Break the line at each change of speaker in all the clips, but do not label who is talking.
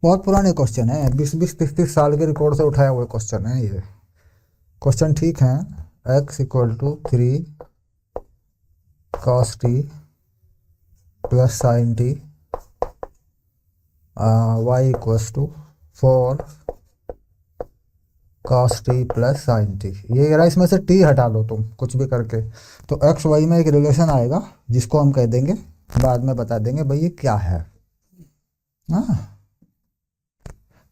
बहुत पुराने क्वेश्चन है, 20-20 30-30 साल के रिकॉर्ड से उठाया हुआ क्वेश्चन है ये। क्वेश्चन ठीक है। x = 3 cos t + sin t, y = 4 cos t + sin t। ये जरा इसमें से t हटा लो तुम कुछ भी करके, तो एक्स वाई में एक रिलेशन आएगा जिसको हम कह देंगे, बाद में बता देंगे भाई ये क्या है। हाँ,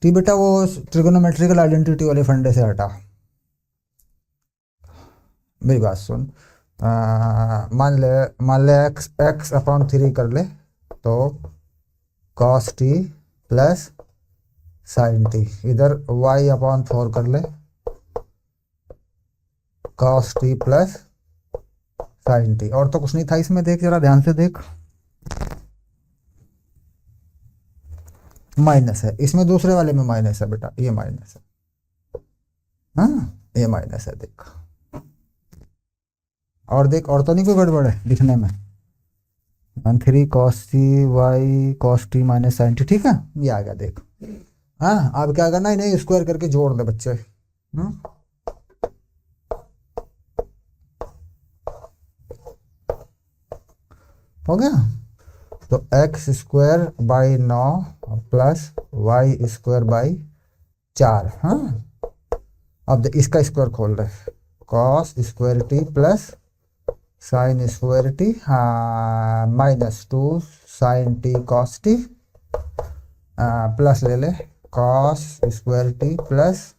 टी बेटा वो ट्रिगोनोमेट्रिकल आइडेंटिटी वाले फंडे से हटा। मेरी बात सुन, मान ले x/3 कर ले, तो cos t + sin t, इधर y/4 कर ले, cos t + sin t। और तो कुछ नहीं था इसमें, देख जरा ध्यान से देख, माइनस है इसमें, दूसरे वाले में माइनस है बेटा, ये माइनस है। हाँ, ये माइनस है देख, और देख, और तो नहीं कोई गड़बड़ है लिखने में। 3 cos t y cos t - sin t, ठीक है, ये आ गया देख। हाँ, अब क्या करना है, इन्हें स्क्वायर करके जोड़ दे बच्चे। हो गया, तो x²/9 + y²/4। हाँ, अब इसका स्क्वायर खोल रहे, cos² t + sin² t, हाँ -2 sin t cos t, plus ले ले cos² t +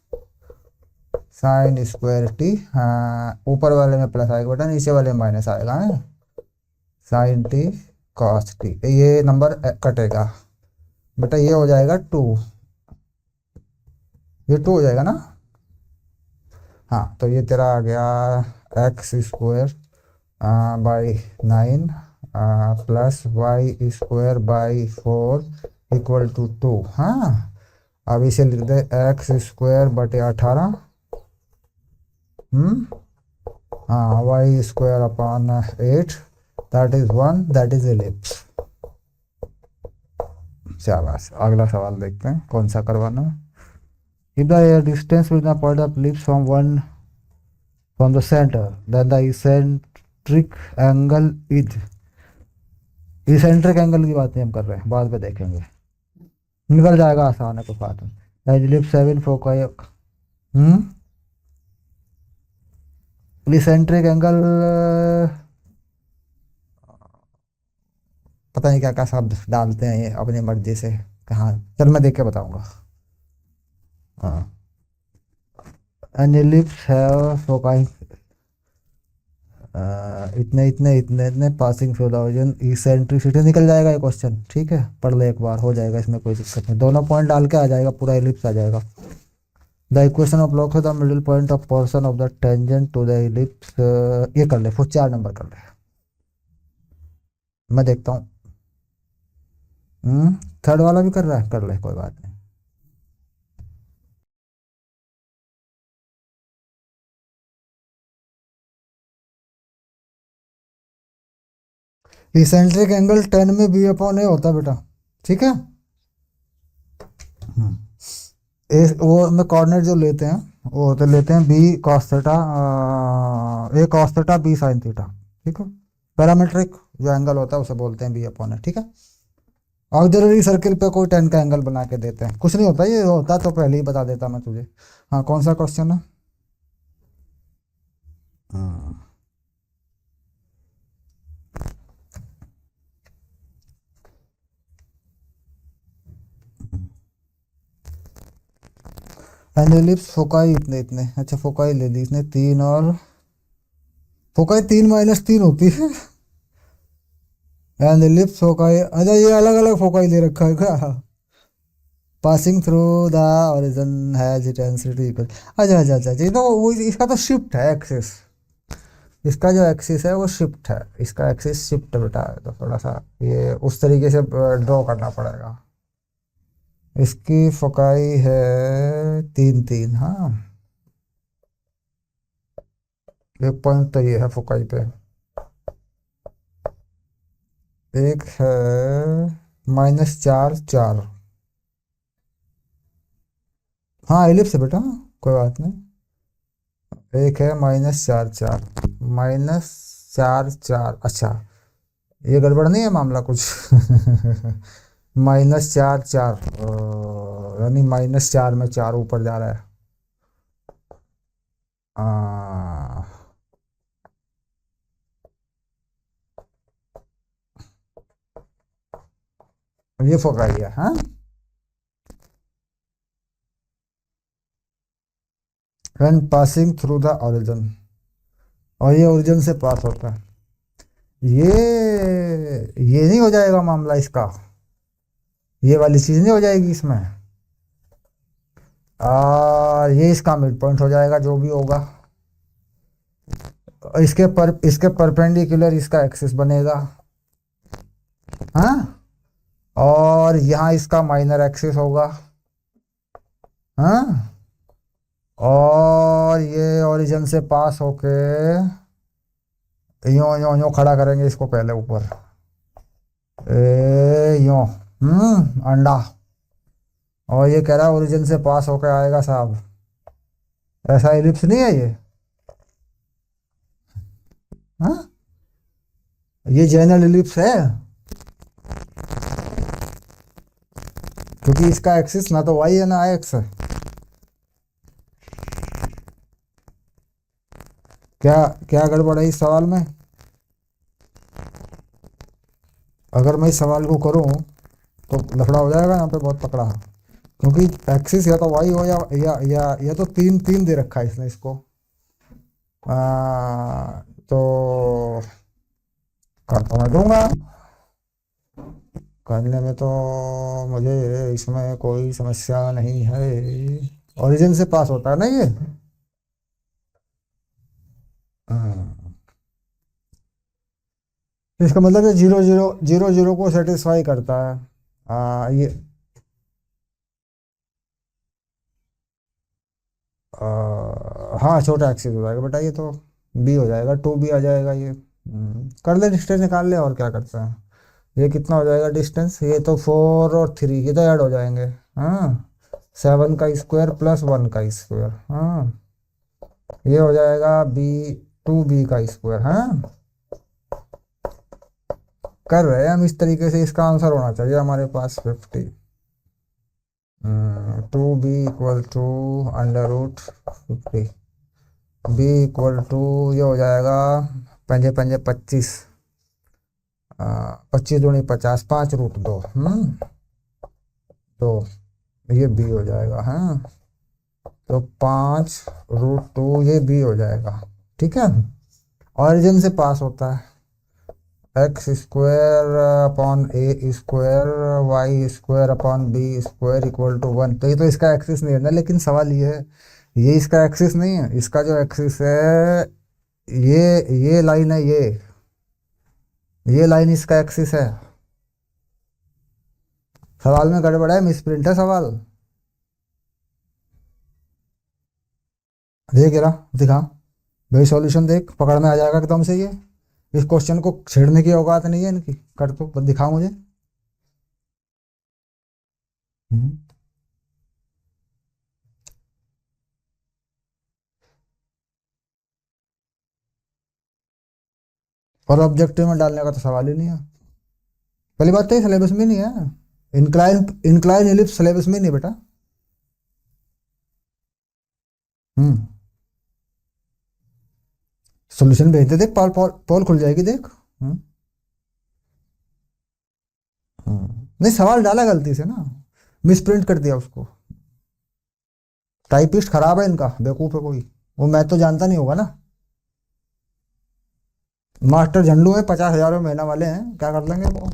sin² t, हाँ ऊपर वाले में प्लस आएगा बेटा, नीचे वाले में माइनस आएगा है, sin t cos t, ये नंबर कटेगा बेटा, ये हो जाएगा 2, ये 2 हो जाएगा ना। हाँ, तो ये तेरा आ गया x² बाई 9 + y²/4 = 2। हाँ, अब इसे लिख दे x²/18, हाँ y²/8, that is 1, that is ellipse. शाबाश, अगला सवाल देखते हैं कौन सा करवाना है। If the distance between the point of ellipse from the center, then the eccentric angle is, eccentric angle की बातें हम कर रहे हैं, बाद में देखेंगे, निकल जाएगा आसान है, कोई बात नहीं। एलिप्स 7 फोकाई, इसेंट्रिक एंगल, पता नहीं क्या क्या शब्द डालते हैं ये अपनी मर्जी से, कहाँ, चल मैं देख के बताऊंगा। हाँ, एन एलिप्स है फोकाई इतने इतने इतने इतने passing through the origin, eccentricity, निकल जाएगा ये क्वेश्चन, ठीक है, पढ़ ले एक बार, हो जाएगा, इसमें कोई दिक्कत नहीं, दोनों पॉइंट डाल के आ जाएगा, पूरा एलिप्स आ जाएगा। द इक्वेशन ऑफ ब्लॉक the middle point of portion of the tangent to the ellipse, ये कर ले, 4 नंबर कर ले, मैं देखता हूँ। थर्ड वाला भी कर रहा है, कर ले कोई बात नहीं। इसेंट्रिक एंगल 10 में b/a होता है बेटा, ठीक है। वो में कोऑर्डिनेट जो लेते हैं, वो होते लेते हैं b cos theta, a cos theta, b sin theta, ठीक है। पैरामेट्रिक जो एंगल होता है उसे बोलते हैं b/a, ठीक है। ऑक्सिलरी सर्किल पे कोई 10 का एंगल बना के देते हैं, कुछ नहीं होता, ये होता तो पहले ही बता देता मैं तुझे। हाँ, कौन सा क्वेश्चन है। एंड एलिप्स फोकाई इतने इतने, अच्छा फोकाई ले ली इसने 3, और फोकाई 3 - 3 होती है। एंड एलिप्स फोकाई, अच्छा ये अलग अलग फोकाई ले रखा है क्या, passing through the origin has intensity equal, अच्छा अच्छा अच्छा, ये तो वो इसका तो शिफ्ट है एक्सिस, इसका जो एक्सिस है वो शिफ्ट है, इसका एक्सिस शिफ्ट बेटा है, तो थोड़ा सा ये उस तरीके से ड्रॉ करना पड़ेगा। इसकी फोकाई है 3 3, हाँ, एक पॉइंट तो ये है फोकाई पे, एक है -4 4, हाँ एलिप्स है बेटा, कोई बात नहीं। एक है -4 4, -4 4, अच्छा ये गड़बड़ नहीं है मामला कुछ। -4 4, यानी -4 में 4 ऊपर जा रहा है। आ, ये फोकाई है हाँ। When passing through the origin, और ये ओरिजिन से पास होता है। ये नहीं हो जाएगा मामला इसका, ये वाली चीज नहीं हो जाएगी इसमें। ये इसका मिड पॉइंट हो जाएगा जो भी होगा। इसके परपेंडिकुलर इसका एक्सिस बनेगा। हाँ, और यहाँ इसका माइनर एक्सिस होगा। हाँ, और ये ओरिजिन से पास होके यूं यूं यूं खड़ा करेंगे इसको पहले ऊपर, यूं। अंडा। और ये कह रहा है ओरिजिन से पास होके आएगा साहब, ऐसा इलिप्स नहीं है ये। हाँ, ये जनरल इलिप्स है, क्योंकि इसका एक्सिस ना तो वाई है ना एक्स है। क्या क्या गड़बड़ है इस सवाल में? अगर मैं इस सवाल को करूं तो लफड़ा हो जाएगा यहाँ पे बहुत तकड़ा, क्योंकि एक्सिस या तो वाई हो या तो तीन तीन दे रखा है इसने इसको। तो कर तो मैं दूंगा, करने में तो मुझे इसमें कोई समस्या नहीं है। ओरिजिन से पास होता है ना ये। हाँ, इसका मतलब ये 0 0 0 0 को सेटिस्फाई करता है। ये हाँ छोटा एक्सिस हो जाएगा बेटा, ये तो बी हो जाएगा, 2B आ जाएगा ये। कर ले, डिस्टेंस निकाल ले, और क्या करता है। ये कितना हो जाएगा डिस्टेंस, ये तो 4 और 3 ये तो ऐड हो जाएंगे। हाँ, 7 का स्क्वायर प्लस 1 का स्क्वायर। हाँ, ये हो जाएगा B 2B का स्क्वायर। हाँ, कर रहे हैं हम इस तरीके से, इसका आंसर होना चाहिए हमारे पास 50। 2B = √50। B = ये हो जाएगा, पंजे पंजे 25, 25 दूनी 50, 5√2। तो ये बी हो जाएगा। हाँ, तो 5√2 ये बी हो जाएगा। ठीक है, ऑरिजिन से पास होता है। x² / a² y² / b² = 1, तो ये तो इसका एक्सिस नहीं है ना, लेकिन सवाल ये है, ये इसका एक्सिस नहीं है, इसका जो एक्सिस है ये लाइन है, ये लाइन इसका एक्सिस है। सवाल में गड़बड़ है, मिसप्रिंट है सवाल। देख रहा, दिखा भाई सॉल्यूशन देख, पकड़ में आ जाएगा एकदम से ये। इस क्वेश्चन को छेड़ने की औकात नहीं है इनकी, कर तो बस दिखा मुझे। हम्म, और ऑब्जेक्टिव में डालने का तो सवाल ही नहीं है। पहली बात तो ये सिलेबस में नहीं है, इंक्लाइन इंक्लाइन एलिप्स सिलेबस में नहीं है बेटा। हम्म, सॉल्यूशन भेज दे, देख पॉल पॉल पॉल खुल जाएगी देख। हम्म, नहीं सवाल डाला गलती से ना, मिसप्रिंट कर दिया उसको। टाइपिस्ट खराब है इनका, बेवकूफ है कोई, वो मैथ तो जानता नहीं होगा ना। मास्टर झंडू है, 50,000 महीना वाले हैं, क्या कर लेंगे वो।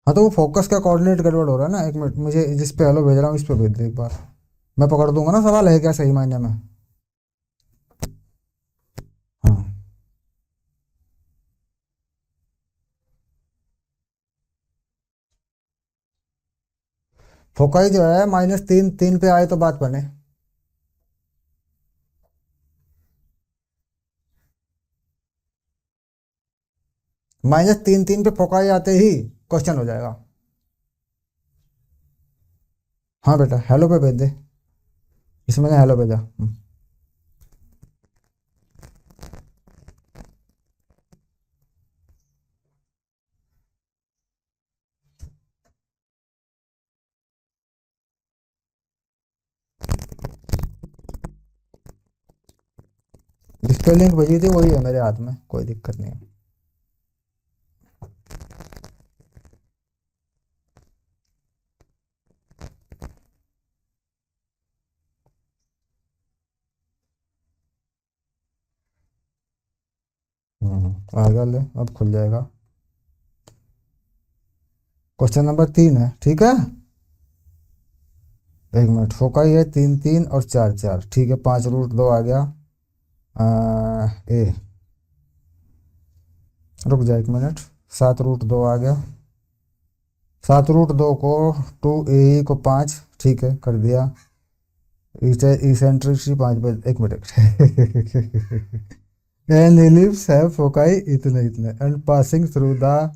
हाँ, तो वो फोकस का कोऑर्डिनेट गड़बड़ हो रहा है ना। एक मिनट, मुझे जिस पे हेलो भेज रहा हूँ इस पे भेज दे एक बार, मैं पकड़ दूंगा ना सवाल है क्या सही मायने में। हाँ, फोकाई जो है -3 3 पे आए तो बात बने। -3 3 पे फोकाई आते ही क्वेश्चन हो जाएगा। हाँ बेटा, हेलो पे भेज दे, इसमें हेलो भेजा। जिस पे लिंक भेजी थी वही है मेरे हाथ में, कोई दिक्कत नहीं है। आ गया, ले अब खुल जाएगा। क्वेश्चन नंबर 3 है, ठीक है। 1 मिनट, फोकाई है 3 3 और 4 4, ठीक है। 5√2 आ गया। ए, रुक जा 1 मिनट। 7√2 आ गया। 7√2 को 2 को 5, ठीक है, कर दिया। Eccentricity 5 1 minute. एन एलिप्स है फोकाई इतने इतने and passing through the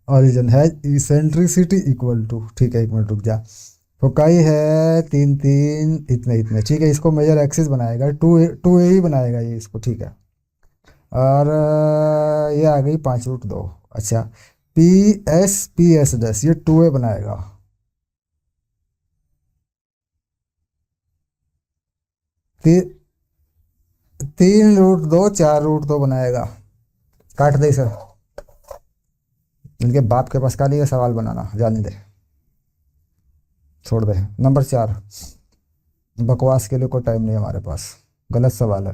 origin है इसेंट्रिसिटी इक्वल टू, ठीक है। 1 मिनट रुक जा। फोकाई है 3 3 इतने इतने, ठीक है। इसको मेजर एक्सिस बनाएगा, टू ए ही बनाएगा ये इसको, ठीक है। और ये आ गई 5√2। अच्छा, पी एस 10 ये 2 ए बनाएगा। 3√2 4√2 बनाएगा। काट दे इसे, इनके बाप के पास का नहीं है सवाल बनाना, जाने दे, छोड़ दे। नंबर 4, बकवास के लिए कोई टाइम नहीं है हमारे पास, गलत सवाल है।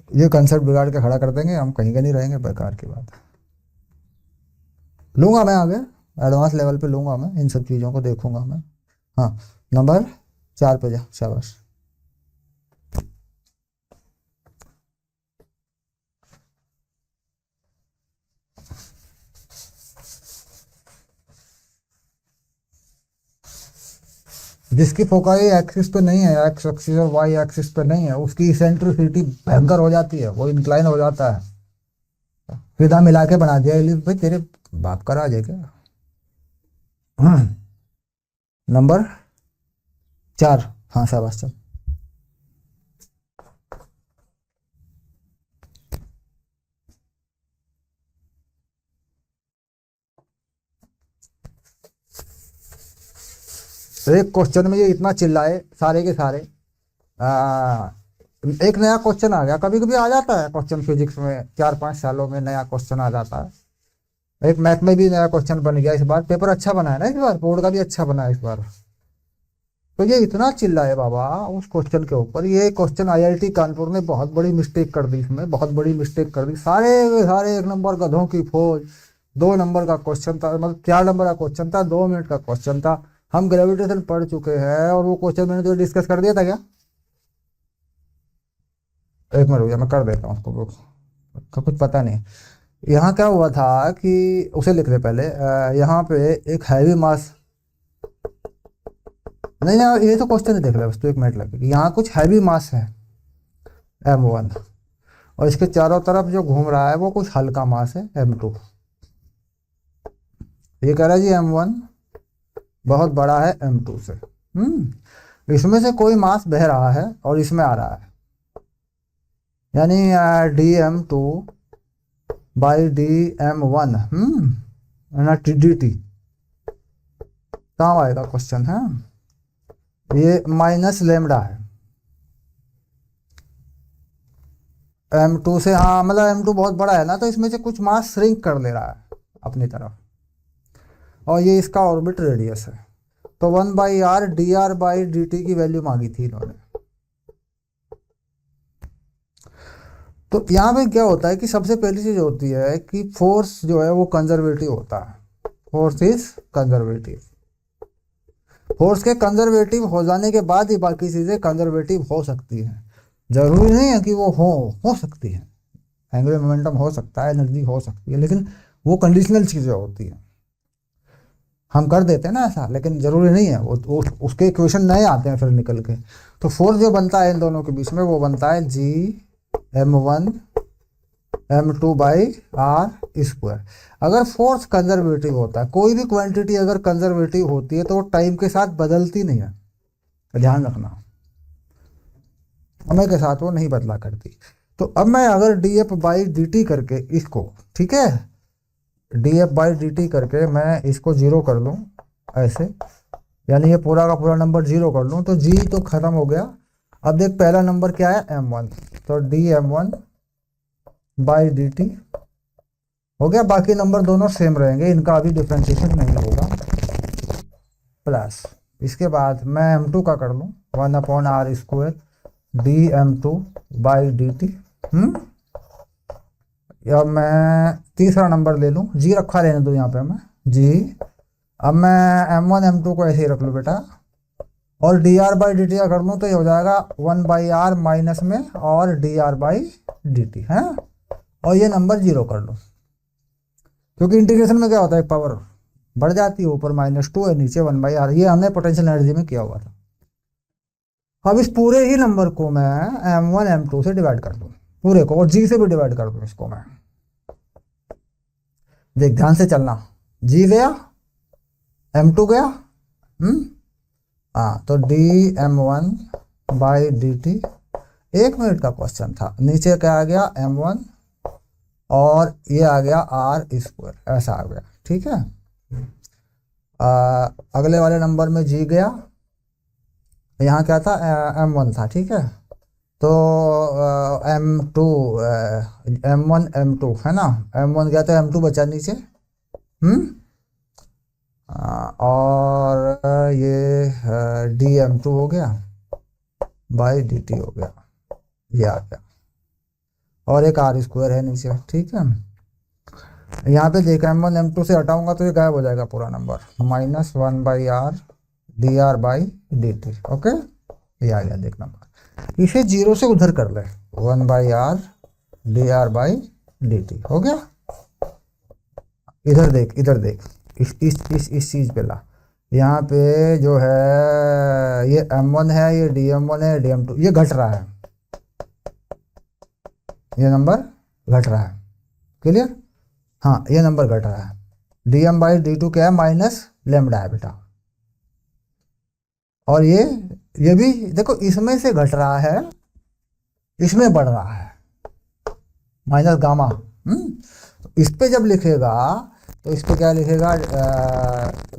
ये कंसेप्ट बिगाड़ के खड़ा कर देंगे हम, कहीं का नहीं रहेंगे, बेकार की बात है। लूंगा मैं आगे, एडवांस लेवल पे लूंगा मैं, इन सब चीज़ों को देखूंगा मैं। हाँ, नंबर 4 पे जा, शाबाश। जिसकी फोकाई एक्सिस पे नहीं है, एक्स एक्सिस और वाई एक्सिस पे नहीं है, उसकी इसेंट्रिसिटी भयंकर हो जाती है, वो इंक्लाइन हो जाता है। सीधा मिला के बना दिया भाई, तेरे बाप का राज है क्या। नंबर 4, हाँ शाबाश चल। एक क्वेश्चन में ये इतना चिल्लाए सारे के सारे। आ, एक नया क्वेश्चन आ गया, कभी कभी आ जाता है क्वेश्चन फिजिक्स में, 4 5 सालों में नया क्वेश्चन आ जाता है। एक मैथ में भी नया क्वेश्चन बन गया इस बार, पेपर अच्छा बना है ना इस बार, बोर्ड का भी अच्छा बना है इस बार। तो ये इतना चिल्लाए बाबा उस क्वेश्चन के ऊपर। ये क्वेश्चन आईआईटी कानपुर ने बहुत बड़ी मिस्टेक कर दी, इसमें बहुत बड़ी मिस्टेक कर दी। सारे सारे 1 नंबर गधों की फौज। 2 नंबर का क्वेश्चन था, मतलब 4 नंबर का क्वेश्चन था, 2 मिनट का क्वेश्चन था। हम ग्रेविटेशन पढ़ चुके हैं, और वो क्वेश्चन मैंने तो डिस्कस कर दिया था क्या। 1 मिनट हो गया, मैं कर देता हूँ उसको, का कुछ पता नहीं। यहाँ क्या हुआ था कि, उसे लिख दे पहले। यहाँ पे एक हैवी मास, नहीं नहीं ये तो क्वेश्चन ही देख ले बस, तो 1 मिनट लगेगी। यहाँ कुछ हैवी मास है m1, और इसके चारों तरफ जो घूम रहा है वो कुछ हल्का मास है m2। ये कह रहा है जी m1 बहुत बड़ा है m2 से। इसमें से कोई मास बह रहा है और इसमें आ रहा है, यानी dm2 बाई dm1, ना dt। काम आएगा क्वेश्चन है। ये माइनस लेमडा है m2 से, हाँ मतलब m2 बहुत बड़ा है ना, तो इसमें से कुछ मास श्रिंक कर ले रहा है अपनी तरफ, और ये इसका ऑर्बिट रेडियस है। तो 1/r dr/dt की वैल्यू मांगी थी इन्होंने। तो यहाँ पे क्या होता है कि सबसे पहली चीज होती है कि फोर्स जो है वो कंजर्वेटिव होता है। Force is conservative. फोर्स के कंजर्वेटिव हो जाने के बाद ही बाकी चीजें कंजर्वेटिव हो सकती हैं। जरूरी नहीं है कि वो हो सकती है। एंगुलर मोमेंटम हो सकता है, एनर्जी हो सकती है, लेकिन वो कंडीशनल चीजें होती हैं। हम कर देते हैं ना ऐसा, लेकिन ज़रूरी नहीं है, उसके इक्वेशन नए आते हैं फिर निकल के। तो फोर्स जो बनता है इन दोनों के बीच में वो बनता है G m1m2/r²। अगर फोर्स कंजर्वेटिव होता है, कोई भी क्वांटिटी अगर कंजर्वेटिव होती है तो वो टाइम के साथ बदलती नहीं है, ध्यान रखना, समय के साथ वो नहीं बदला करती। तो अब मैं अगर df/dt करके इसको, ठीक है, df/dt करके मैं इसको जीरो कर लूँ ऐसे, यानी ये पूरा का पूरा नंबर जीरो कर लूँ, तो g तो खत्म हो गया। अब देख पहला नंबर क्या है m1, तो dm1/dt हो गया, बाकी नंबर दोनों सेम रहेंगे, इनका अभी डिफ्रेंशिएशन नहीं होगा। प्लस इसके बाद मैं m2 का कर लूँ 1/r² dm2/dt। या मैं तीसरा नंबर ले लूँ, जी रखा रहने दो यहाँ पे मैं जी। अब मैं m1 m2 को ऐसे ही रख लूँ बेटा, और dr/dt का कर लूँ तो ये हो जाएगा 1/r माइनस में और dr/dt है, और ये नंबर जीरो कर लो, क्योंकि इंटीग्रेशन में क्या होता है, पावर बढ़ जाती है, ऊपर -2 है नीचे 1/r, ये हमने पोटेंशियल एनर्जी में किया हुआ था। अब इस पूरे ही नंबर को मैं m1 m2 से डिवाइड कर दूँ पूरे को, और g से भी डिवाइड कर दूँ इसको मैं। देख ध्यान से चलना, g गया m2 गया, हाँ, तो dm1/dt, 1 मिनट का क्वेश्चन था, नीचे क्या आ गया m1 और ये आ गया r², ऐसा आ गया, ठीक है। अगले वाले नंबर में g गया, यहाँ क्या था m1 था, ठीक है, तो m2 m1 m2 है ना, m1 गया तो m2 बचा नीचे, और ये dm2 हो गया बाई dt हो गया, ये आ गया, और एक r² है नीचे, ठीक है। यहाँ पे देख m1 m2 से हटाऊंगा तो ये गायब हो जाएगा पूरा नंबर, -1/r dr/dt, ओके, ये आ गया देख नंबर। इसे जीरो से उधर कर ले, 1/r dr/dt हो गया। इधर देख, इधर देख, इस चीज पे ला, यहाँ पे जो है ये m1 है, ये dm1 है, dm2, ये घट रहा है, ये नंबर घट रहा है, क्लियर, हाँ ये नंबर घट रहा है। dm/dt क्या है, -λ है बेटा, और ये भी देखो इसमें से घट रहा है, इसमें बढ़ रहा है, माइनस गामा। इस पे जब लिखेगा तो इस पे क्या लिखेगा,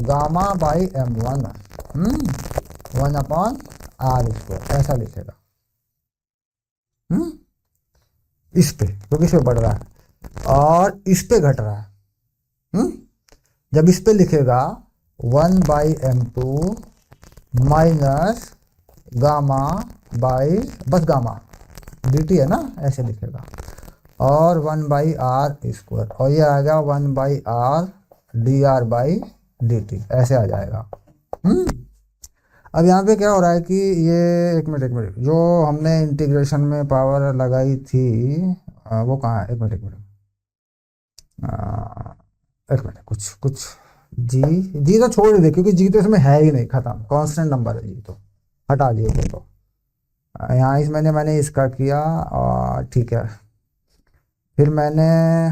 गामा/m1 1/r², ऐसा लिखेगा, इस पे, क्योंकि इस पे बढ़ रहा है और इस पे घट रहा है। जब इस पे लिखेगा 1/m2 माइनस गामा बाई, बस गामा dt है ना, ऐसे लिखेगा, और 1/r², और ये आ गया 1/r dr/dt, ऐसे आ जाएगा। अब यहाँ पे क्या हो रहा है कि ये एक मिनट, जो हमने इंटीग्रेशन में पावर लगाई थी वो कहाँ है, एक मिनट, कुछ जी तो छोड़ दे, क्योंकि जी तो इसमें है ही नहीं, खत्म, कांस्टेंट नंबर है जी, तो हटा दिए वो तो। यहाँ इस मैंने इसका किया, और ठीक है, फिर मैंने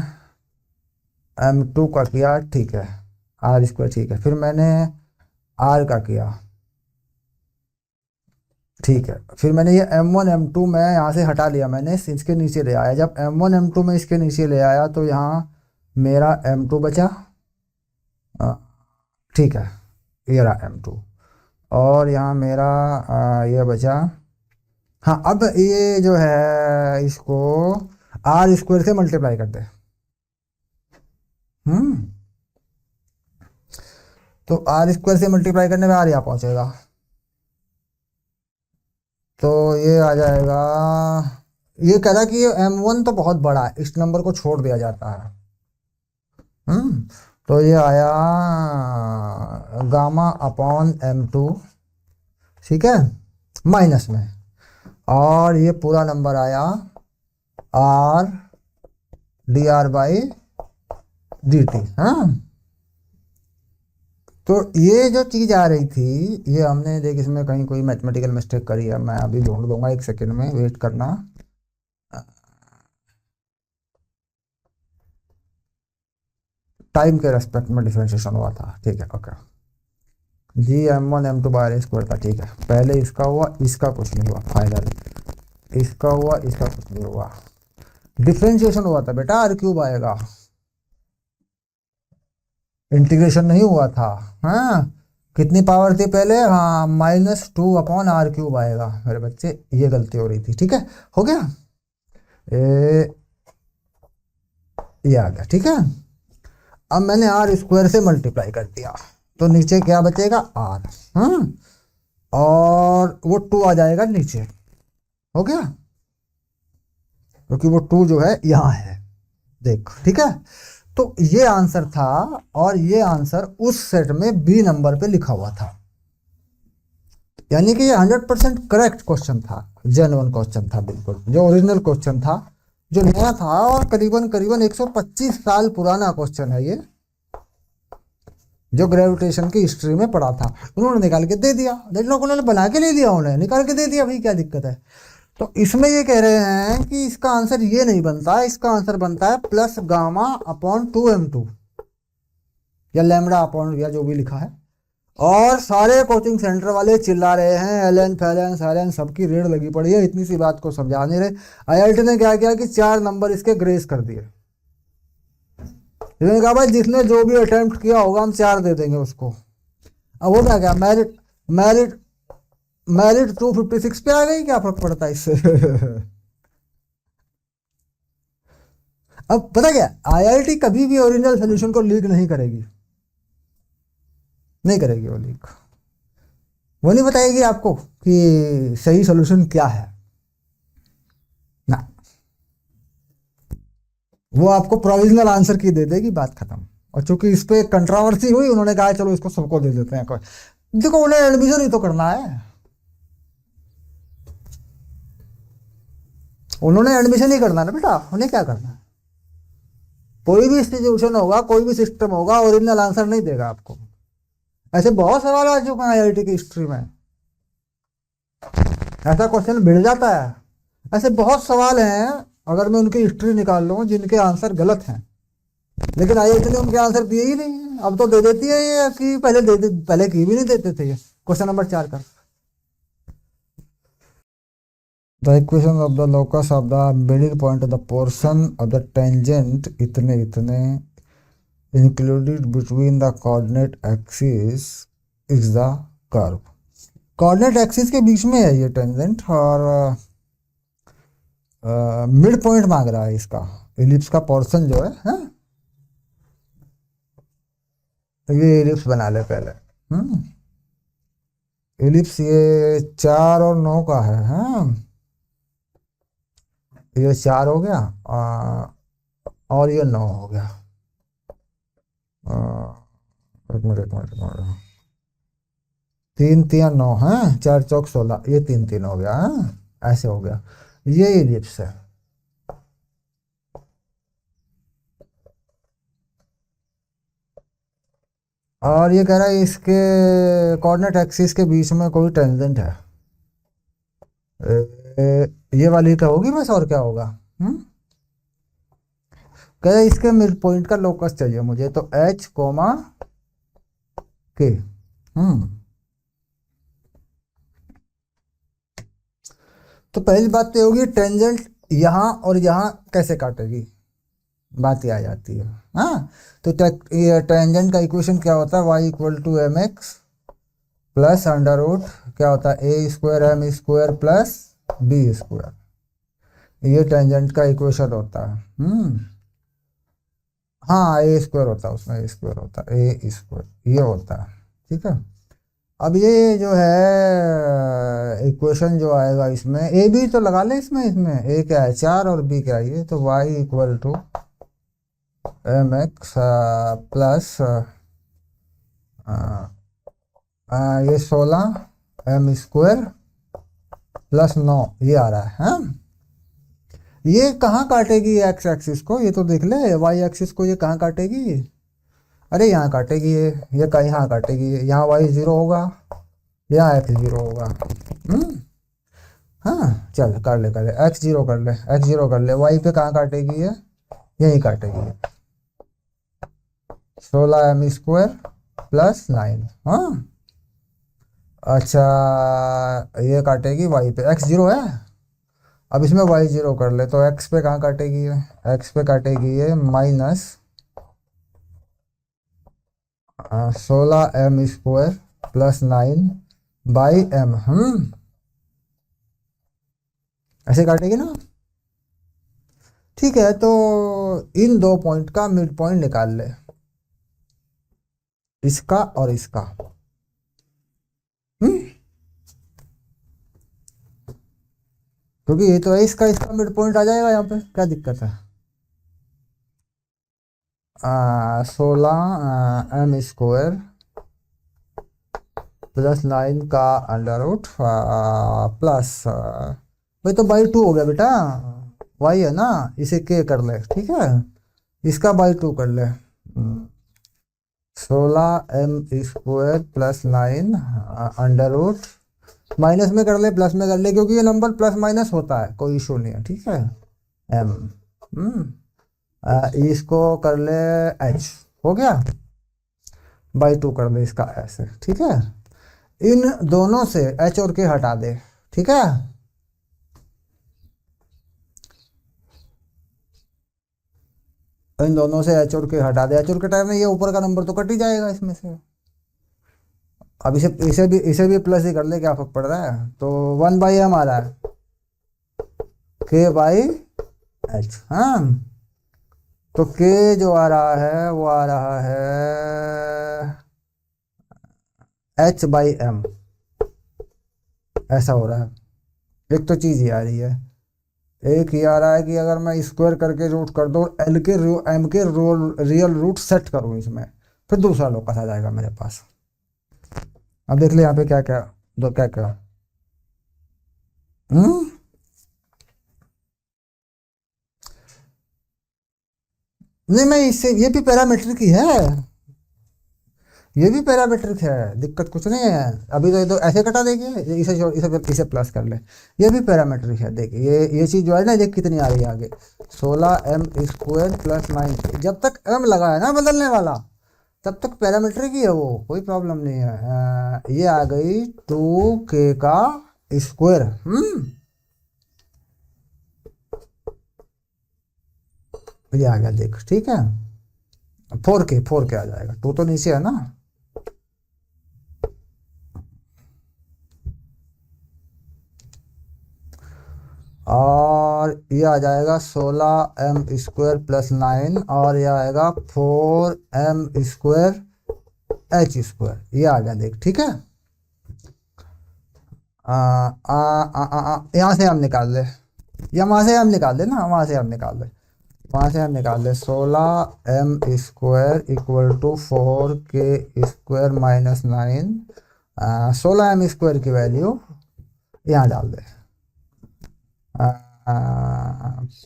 m2 का किया, ठीक है, r², ठीक है, फिर मैंने r का किया, ठीक है, फिर मैंने ये m1 m2 मैं यहाँ से हटा लिया, मैंने इसके नीचे ले आया, जब m1 m2 में इसके नीचे ले आया तो यहाँ मेरा m2 बचा, ठीक है, ये रहा m2, और यहाँ मेरा ये बचा, हाँ, अब ये जो है इसको r² से मल्टीप्लाई कर दे, तो r² से मल्टीप्लाई करने में r यहाँ पहुँचेगा, तो ये आ जाएगा, ये कह रहा कि ये m1 तो बहुत बड़ा है, इस नंबर को छोड़ दिया जाता है, तो ये आया गामा/m2, ठीक है, माइनस में, और ये पूरा नंबर आया r dr/dt, हाँ, तो ये जो चीज आ रही थी, ये हमने देख इसमें कहीं कोई मैथमेटिकल मिस्टेक करी है, मैं अभी ढूंढ दूंगा, एक सेकंड में वेट करना। टाइम के रेस्पेक्ट में डिफरेंशिएशन हुआ था, ठीक है, ओके। जी m1 m2 बाय r² था, ठीक है। पहले इसका हुआ, इसका कुछ नहीं हुआ फाइनल, इसका हुआ, इसका कुछ नहीं हुआ। डिफरेंशिएशन हुआ था बेटा, r³ आएगा, इंटीग्रेशन नहीं हुआ था। हाँ, कितनी पावर थी पहले, हाँ -2/r³ आएगा मेरे बच्चे, ये गलती हो रही थी, ठीक है। हो गया, ये आ गया, ठीक है। अब मैंने r² से मल्टीप्लाई कर दिया, तो नीचे क्या बचेगा, r। हाँ, और वो 2 आ जाएगा नीचे, हो गया, क्योंकि वो 2 जो है यहाँ है, देख, ठीक है। तो ये आंसर था, और ये आंसर उस सेट में बी नंबर पे लिखा हुआ था, यानी कि ये 100% करेक्ट क्वेश्चन था, जेन्युइन क्वेश्चन था, बिल्कुल जो ओरिजिनल क्वेश्चन था, जो नया था, और करीबन करीबन 125 साल पुराना क्वेश्चन है ये, जो ग्रेविटेशन की हिस्ट्री में पढ़ा था। उन्होंने निकाल के दे दिया, देख लो, उन्होंने बना के ले लिया, उन्होंने निकाल के दे दिया, भाई क्या दिक्कत है। तो इसमें ये कह रहे हैं कि इसका आंसर ये नहीं बनता है, इसका आंसर बनता है +γ/2m2, या लैम्बडा अपॉन, या जो भी लिखा है। और सारे कोचिंग सेंटर वाले चिल्ला रहे हैं, एलन फैलन साइलेंस सबकी रेड लगी पड़ी है, इतनी सी बात को समझा नहीं रहे। आईआईटी ने क्या किया कि 4 नंबर इसके ग्रेस कर दिए, इन्होंने कहा भाई जिसने जो भी अटेम्प्ट किया होगा हम 4 दे देंगे उसको। अब होता क्या, मेरिट मेरिट मेरिट 256 पे आ गई, क्या फर्क पड़ता है इससे। अब पता क्या, आईआईटी कभी भी ओरिजिनल सोल्यूशन को लीक नहीं करेगी, नहीं करेगी वो लीक, वो नहीं बताएगी आपको कि सही सोल्यूशन क्या है ना, वो आपको प्रोविजनल आंसर की दे देगी, बात खत्म। और चूंकि इस पे कंट्रोवर्सी हुई, उन्होंने कहा चलो इसको सबको दे देते हैं। देखो, उन्हें एडमिशन ही तो करना है, उन्होंने एडमिशन ही करना है ना बेटा, उन्हें क्या करना है। कोई भी इंस्टीट्यूशन होगा, कोई भी सिस्टम होगा, ओरिजिनल आंसर नहीं देगा आपको। ऐसे बहुत सवाल आ चुके हैं आईआईटी की हिस्ट्री में, ऐसा क्वेश्चन भिड़ जाता है। ऐसे बहुत सवाल हैं, अगर मैं उनकी हिस्ट्री निकाल लूँ, जिनके आंसर गलत हैं, लेकिन आईआईटी ने उनके आंसर दिए ही नहीं है। अब तो दे देती है ये, कि पहले की भी नहीं देते थे ये। क्वेश्चन नंबर 4 का, the equation of the locus of the middle point of the portion of the tangent इतने इतने included between the coordinate axis is the curve. Coordinate axis के बीच में है ये टेंजेंट, और मिड पॉइंट मांग रहा है इसका, इलिप्स का पोर्शन जो है, हाँ? ये इलिप्स बना ले पहले। इलिप्स ये 4 और 9 का है, हाँ, ये 4 हो गया, और ये 9 हो गया। एक मिनट 3 3 9, हाँ, 4 चौक 16, ये 3 3 हो गया, हाँ, ऐसे हो गया, ये इलिप्स है। और ये कह रहा है इसके कोऑर्डिनेट एक्सिस के बीच में कोई टेंजेंट है, ये वाली क्या होगी बस, और क्या होगा। कह रहा है इसके मिड पॉइंट का लोकस चाहिए मुझे, तो H, K। तो पहली बात तो होगी, टेंजेंट यहाँ और यहाँ कैसे काटेगी, बात ही आ जाती है। हाँ, तो टेंजेंट का इक्वेशन क्या होता है, y = mx plus under root क्या होता है, a² m² प्लस b², ये टेंजेंट का इक्वेशन होता है। हाँ, a² होता है उसमें, a² होता है, a², ये होता है, ठीक है। अब ये जो है इक्वेशन जो आएगा इसमें, ए बी तो लगा ले इसमें, ए क्या है 4 और बी क्या है ये, तो y = mx प्लस ये 16 m² प्लस 9, ये आ रहा है, हाँ? ये कहाँ काटेगी एक्स एक्सिस को, ये तो देख ले, वाई एक्सिस को ये कहाँ काटेगी, अरे यहाँ काटेगी ये का यहाँ काटेगी, यहाँ वाई जीरो होगा, यहाँ एक्स जीरो होगा। हाँ चल कर ले एक्स जीरो कर ले, एक्स जीरो कर ले, वाई पे कहाँ काटेगी ये, यहीं काटेगी। 16m² plus 9। हाँ अच्छा, ये काटेगी वाई पे, एक्स जीरो है, अब इसमें वाई जीरो कर ले, तो एक्स पे कहाँ काटेगी ये, एक्स पे काटेगी ये -16m² प्लस 9/m। ऐसे काटेगी ना। ठीक है, तो इन दो पॉइंट का मिड पॉइंट निकाल ले, इसका और इसका। हम्म क्योंकि ये तो है, इसका इसका मिड पॉइंट आ जाएगा यहाँ पे, क्या दिक्कत है। 16m² प्लस 9 का अंडर रूट प्लस, भाई तो बाई 2 हो गया बेटा, वाई है ना, इसे के कर ले, ठीक है, इसका बाई 2 कर ले। 16m² plus 9 under root, minus में कर ले प्लस में कर ले, क्योंकि ये नंबर प्लस माइनस होता है, कोई इशू नहीं है, ठीक है। एम इसको कर ले एच, हो गया, बाई 2 कर ले इसका ऐसे, ठीक है। इन दोनों से एच और के हटा दे, ठीक है। इन दोनों से एच और के हटा दे, एच और के टाइम में ये ऊपर का नंबर तो कट ही जाएगा इसमें से। अब इसे भी प्लस ही कर ले, क्या फर्क पड़ रहा है, तो 1/m आ रहा है, k/h। हाँ तो k जो आ रहा है वो आ रहा है h/m, ऐसा हो रहा है। एक तो चीज ये आ रही है, एक ये आ रहा है कि अगर मैं स्क्वायर करके रूट कर दूँ, एल के एम के रियल रूट सेट करूँ इसमें, फिर दूसरा लोकस आ जाएगा मेरे पास। अब देख ले यहाँ पे क्या क्या, दो क्या क्या। हम्म नहीं, मैं इससे, ये भी पैरामीट्रिक ही है, ये भी पैरामीट्रिक है, दिक्कत कुछ नहीं है। अभी तो ये तो ऐसे कटा देगी, इसे प्लस कर ले, ये भी पैरामीट्रिक है। देख ये चीज जो है ना, देख कितनी आ रही है आगे, 16m² प्लस 9, जब तक m लगा है ना बदलने वाला, तब तक पैरामीट्रिक ही है वो, कोई प्रॉब्लम नहीं है। ये आ गई 2k का स्क्वायर। ये आ गया देख, ठीक है, 4k आ जाएगा, 2 तो नीचे है ना। और ये आ जाएगा 16m² प्लस 9, और ये आएगा 4m² h², ये आ गया देख, ठीक है। यहाँ से हम निकाल ले, या वहाँ से हम निकाल ले ना, वहाँ से हम निकाल ले, वहाँ से हम निकाल ले, 16m² equal to 4k² minus 9, 16m² की वैल्यू यहाँ डाल दे,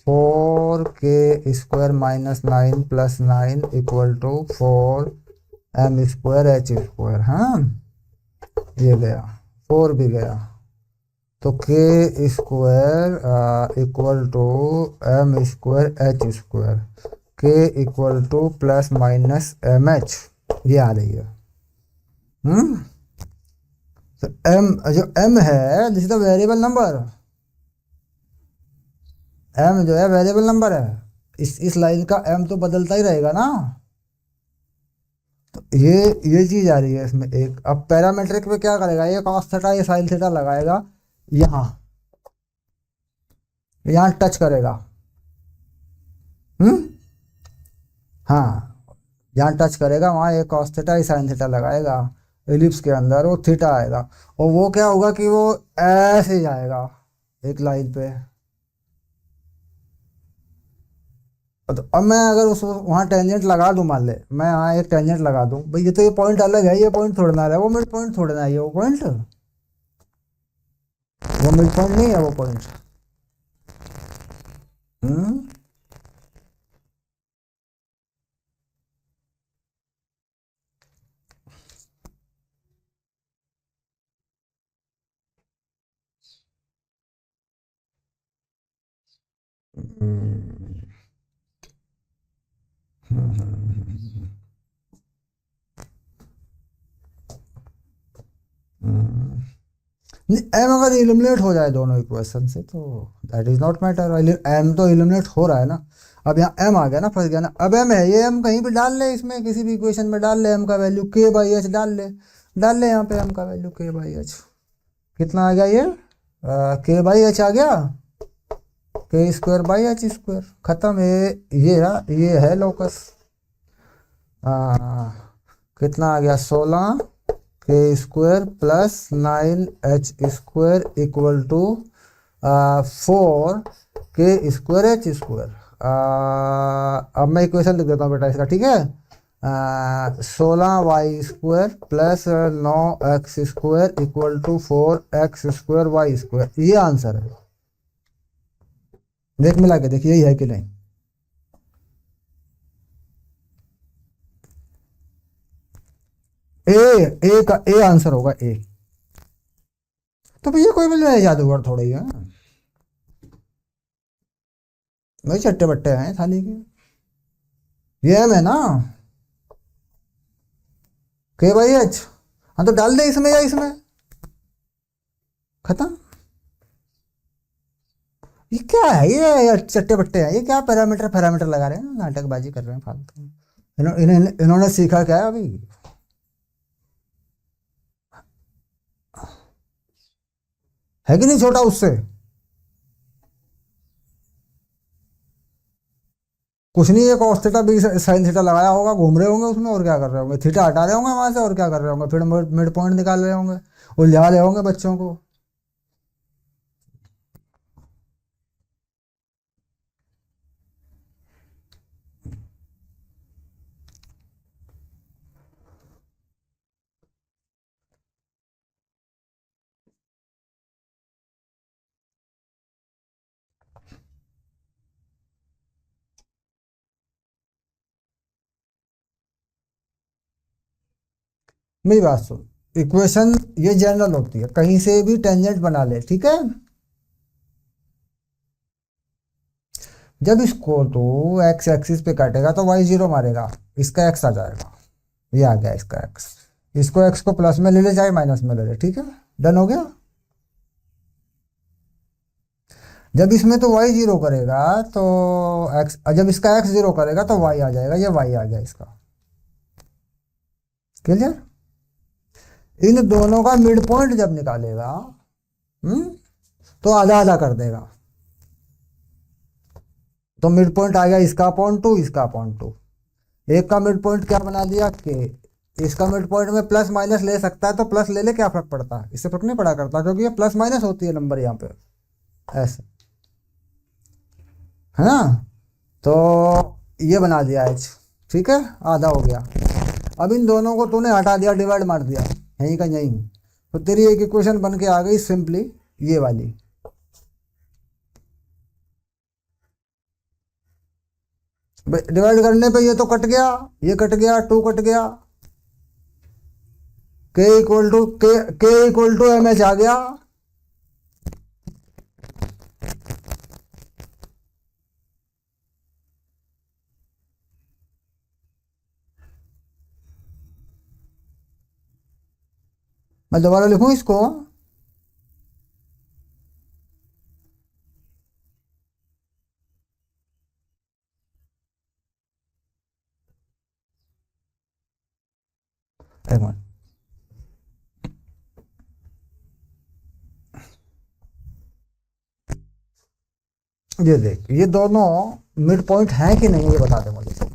4k² minus 9 plus 9 equal to 4m² h²। हाँ ये गया, 4 भी गया, तो k² equal to m² h², k equal to plus minus mh, ये आ रही है। तो m जो m है, this is the variable number, m जो है वेरिएबल नंबर है, इस लाइन का m तो बदलता ही रहेगा ना। तो ये चीज आ रही है इसमें एक। अब पैरामीट्रिक पे क्या करेगा, ये cos थीटा ये sin थीटा लगाएगा, यहाँ यहाँ टच करेगा। हाँ यहाँ टच करेगा, वहाँ ये cos थीटा ये sin थीटा लगाएगा, एलिप्स के अंदर वो थीटा आएगा, और वो क्या होगा कि वो ऐसे जाएगा एक लाइन पे। तो अब मैं अगर उस वहाँ टेंजेंट लगा दूं, मान ले मैं यहाँ एक टेंजेंट लगा दूं, भाई ये तो ये पॉइंट अलग है, ये पॉइंट थोड़ा ना है, वो मिड पॉइंट थोड़ा ना है, वो पॉइंट, वो मिड पॉइंट नहीं है वो पॉइंट। हम्म हम्म, हम्म, हम्म। एम अगर इलिमिनेट हो जाए दोनों इक्वेशन से तो that is not matter. M तो इलिमिनेट हो रहा है ना। अब यहाँ एम आ गया ना, फंस गया ना। अब एम है, ये एम कहीं भी डाल ले, इसमें किसी भी इक्वेशन में डाल ले, एम का वैल्यू के बाई एच डाल ले। डाल ले यहाँ पे एम का वैल्यू के बाई एच। कितना आ गया ये? के बाई एच आ गया, के स्क्वायर बाई एच स्क्वायर। खत्म। ये है लोकस। कितना आ गया? 16 K square plus 9 H square equal to 4 K square H square. अब मैं इक्वेशन लिख देता हूँ बेटा इसका, ठीक है। 16 Y square plus 9 X square equal to 4 X square Y square. ये आंसर है। देख मिला के देखिए यही है कि नहीं। ए का ए आंसर होगा ए। तो भैया कोई भी जादूगर थोड़ा ही है भाई, चट्टे बट्टे हैं थाली के। ये एम है ना, के बाई एच। हाँ तो डाल दे इसमें या इसमें, खत्म। ये क्या है? ये चट्टे बट्टे हैं, ये क्या पैरामीटर पैरामीटर लगा रहे हैं, नाटकबाजी कर रहे हैं फालतू। इन्होंने सीखा क्या है अभी? है कि नहीं छोटा उससे? कुछ नहीं, एक cos थीटा भी साइन थीटा लगाया होगा, घूम रहे होंगे उसमें, और क्या कर रहे होंगे? थीटा हटा रहे होंगे वहां से, और क्या कर रहे होंगे? फिर मिड पॉइंट निकाल रहे होंगे, उलझा रहे होंगे बच्चों को। मेरी बात सुन, इक्वेशन ये जनरल होती है, कहीं से भी टेंजेंट बना ले, ठीक है। जब इसको तो एक्स एक्सिस पे काटेगा तो वाई जीरो मारेगा, इसका एक्स आ जाएगा। ये आ गया इसका एक्स। इसको एक्स को प्लस में ले ले, चाहे माइनस में ले ले, ठीक है। डन हो गया। जब इसमें तो वाई जीरो करेगा तो एक्स, जब इसका एक्स जीरो करेगा तो वाई आ जाएगा। ये वाई आ गया इसका। क्लियर? इन दोनों का मिड पॉइंट जब निकालेगा, हम्म, तो आधा आधा कर देगा। तो मिड पॉइंट आ गया इसका अपॉन टू, इसका अपॉन टू। एक का मिड पॉइंट क्या बना दिया के, इसका मिड पॉइंट में प्लस माइनस ले सकता है तो प्लस ले ले, क्या फर्क पड़ता है? इससे फर्क नहीं पड़ा करता, क्योंकि ये प्लस माइनस होती है नंबर यहाँ पे, ऐसे, है ना। तो ये बना दिया एच, ठीक है, आधा हो गया। अब इन दोनों को तूने हटा दिया, डिवाइड मार दिया यहीं का यहीं, तो तेरी एक इक्वेशन बन के आ गई सिंपली ये वाली। डिवाइड करने पे ये तो कट गया, ये कट गया, टू कट गया। के इक्वल टू एम एच आ गया। मैं दोबारा लिखूं इसको? एक मिनट, ये देख, ये दोनों मिड पॉइंट हैं कि नहीं, ये बता दे मुझे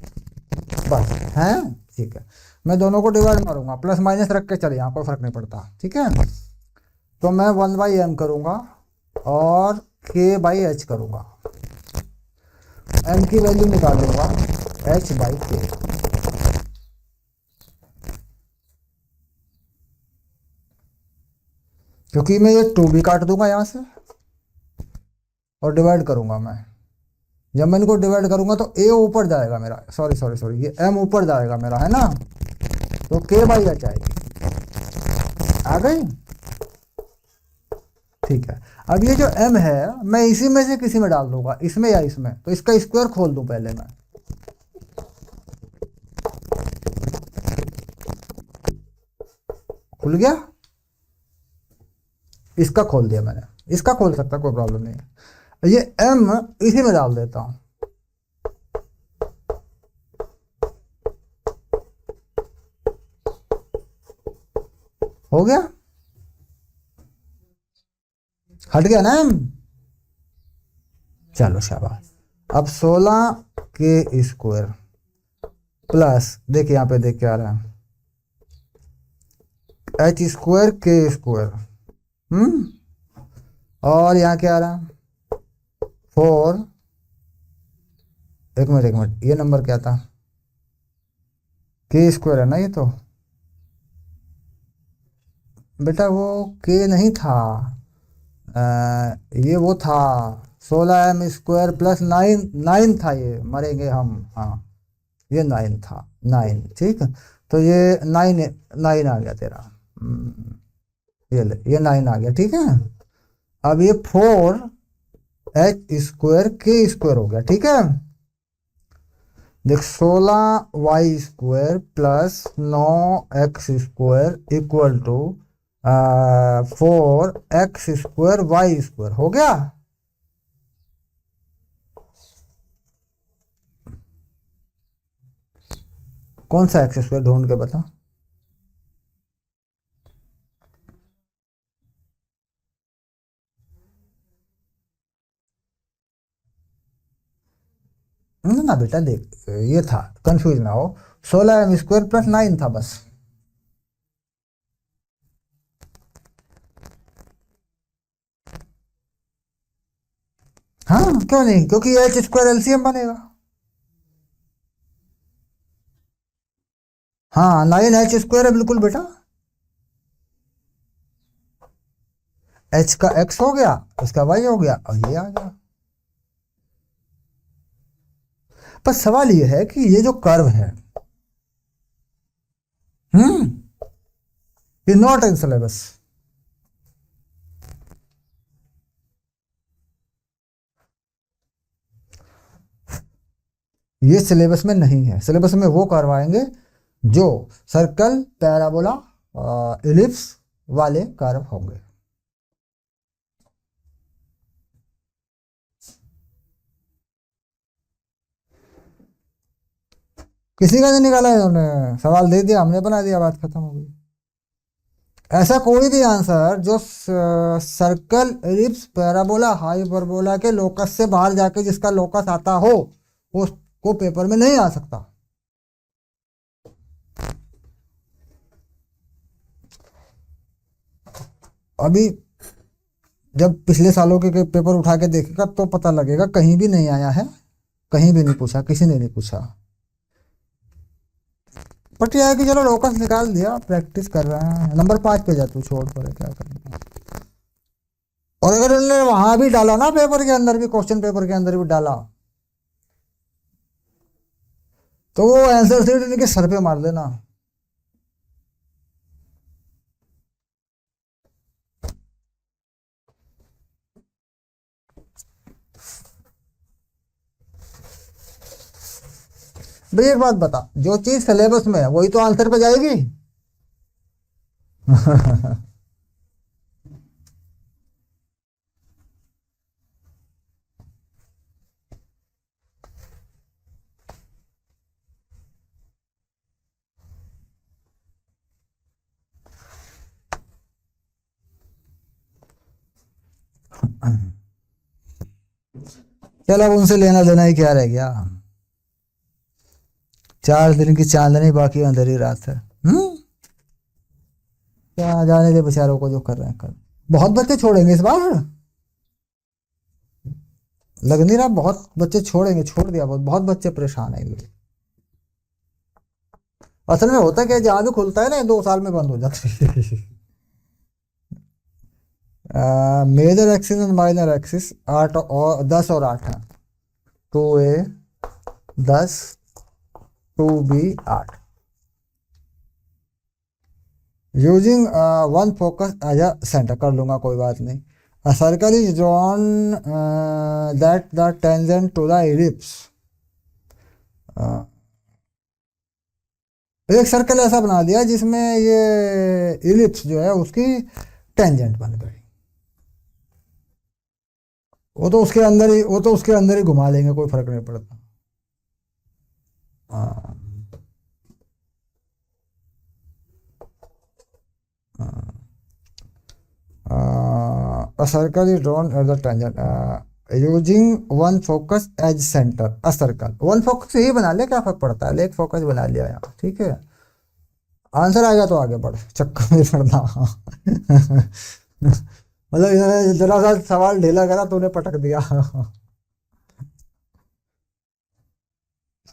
बस। हैं, ठीक है। मैं दोनों को डिवाइड मारूंगा, प्लस माइनस रख के चले, यहाँ कोई फर्क नहीं पड़ता, ठीक है। तो मैं 1/m करूंगा और k/h करूंगा। m की वैल्यू निकाल लूंगा h/k। क्योंकि मैं ये 2 भी काट दूंगा यहाँ से और डिवाइड करूंगा मैं। जब मैं इनको डिवाइड करूंगा तो a ऊपर जाएगा मेरा, सॉरी सॉरी सॉरी, ये m ऊपर जाएगा मेरा, है ना। तो k/h आएगी, आ गई। ठीक है। अब ये जो m है मैं इसी में से किसी में डाल दूंगा, इसमें या इसमें, तो इसका स्क्वायर खोल दूं पहले मैं। खुल गया, इसका खोल दिया मैंने, इसका खोल सकता, कोई प्रॉब्लम नहीं है। ये m इसी में डाल देता हूं, हो गया, हट गया ना m। चलो शाबाश। अब 16 के स्क्वायर प्लस, देखिए यहाँ पे देख के आ रहा है, एच स्क्वायर के स्क्वायर, और यहाँ क्या आ रहा है 4, एक मिनट ये नंबर क्या था, के स्क्वायर है ना ये तो, बेटा वो के नहीं था, ये वो था 16m स्क्वायर प्लस 9 था, ये मरेंगे हम, हाँ ये 9 था, 9, ठीक है। तो ये 9 आ गया तेरा, ये ले, ये 9 आ गया, ठीक है। अब ये 4h स्क्वायर के स्क्वायर हो गया, ठीक है। देख 16y square plus 9x square equal to 4x square Y square, हो गया। कौन सा एक्स स्क्वायर ढूंढ के बता, ना बेटा देख, ये था, कंफ्यूज ना हो, 16m स्क्वायर प्लस 9 था बस। हाँ क्यों नहीं, क्योंकि एच स्क्वायर एलसीएम बनेगा। हाँ 9h स्क्वायर है बिल्कुल बेटा, h का x हो गया, उसका y हो गया, और ये आ गया। पर सवाल ये है कि ये जो कर्व है, ये नॉट इन सिलेबस, ये सिलेबस में नहीं है। सिलेबस में वो करवाएंगे जो सर्कल, पैराबोला, इलिप्स वाले कर्व होंगे। किसी का नहीं निकाला है उन्होंने, सवाल दे दिया, हमने बना दिया, बात खत्म हो गई। ऐसा कोई भी आंसर जो सर्कल, इलिप्स, पैराबोला, हाइपरबोला के लोकस से बाहर जाके जिसका लोकस आता हो, उसको पेपर में नहीं आ सकता। अभी जब पिछले सालों के पेपर उठा के देखेगा तो पता लगेगा, कहीं भी नहीं आया है, कहीं भी नहीं पूछा, किसी ने नहीं पूछा। बट यह है कि चलो लोकस निकाल दिया, प्रैक्टिस कर रहे हैं। नंबर 5 पे जा तू, छोड़ पड़े क्या करना। और अगर उन्होंने वहां भी डाला ना, पेपर के अंदर भी, क्वेश्चन पेपर के अंदर भी डाला, तो वो आंसर सीट इनके सर पे मार देना। भाई एक बात बता, जो चीज सिलेबस में है वही तो आंसर पे जाएगी। चल अब उनसे लेना देना ही क्या रह गया, 4 दिन की चांदनी बाकी अंधेरी रात है। क्या जाने दे बेचारों को, जो कर रहे हैं कर। बहुत बच्चे छोड़ेंगे इस बार, लग नहीं रहा, बहुत बच्चे छोड़ेंगे, छोड़ दिया, बहुत बहुत बच्चे परेशान है ये। असल में होता क्या, जहां भी खुलता है ना 2 साल में बंद हो जाता है। मेजर एक्सिस और माइनर एक्सिस 8 और 10 और 8 है, 2A 10, 2B 8। Using one focus as a centre, कर लूंगा कोई बात नहीं। A circle is drawn that the tangent to the ellipse. एक सर्कल ऐसा बना दिया जिसमें ये इलिप्स जो है उसकी टेंजेंट बन गई। वो तो उसके अंदर ही घुमा लेंगे, कोई फर्क नहीं पड़ता। हाँ a circle is drawn at the tangent using one focus as center a circle। One focus यही बना ले, क्या फर्क पड़ता है, एक फोकस बना लिया यहाँ, ठीक है। आंसर आएगा तो आगे बढ़, चक्कर में पड़ना। मतलब जरा सा सवाल ढीला करा तूने पटक दिया।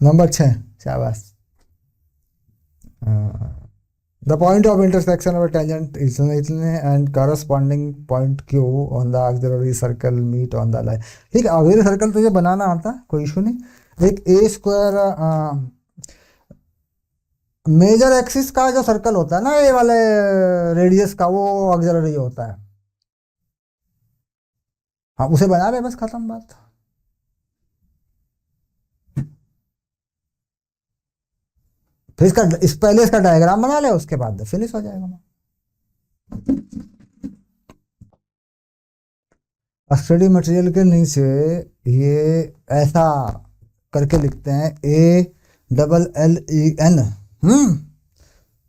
नंबर 6, शाबाश। The point of intersection of a tangent is and corresponding point Q on the auxiliary circle meet on the line। ठीक है, auxiliary circle तुझे बनाना आता, कोई इशू नहीं। एक ए स्क्वायर मेजर एक्सिस का जो सर्कल होता है ना, ये वाले रेडियस का, वो ऑक्सिलरी होता है। हाँ उसे बना ले, बस खत्म बात। फिर पहले इसका डायग्राम बना ले, उसके बाद फिनिश हो जाएगा। स्टडी मटेरियल के नीचे ये ऐसा करके लिखते हैं ALLEN।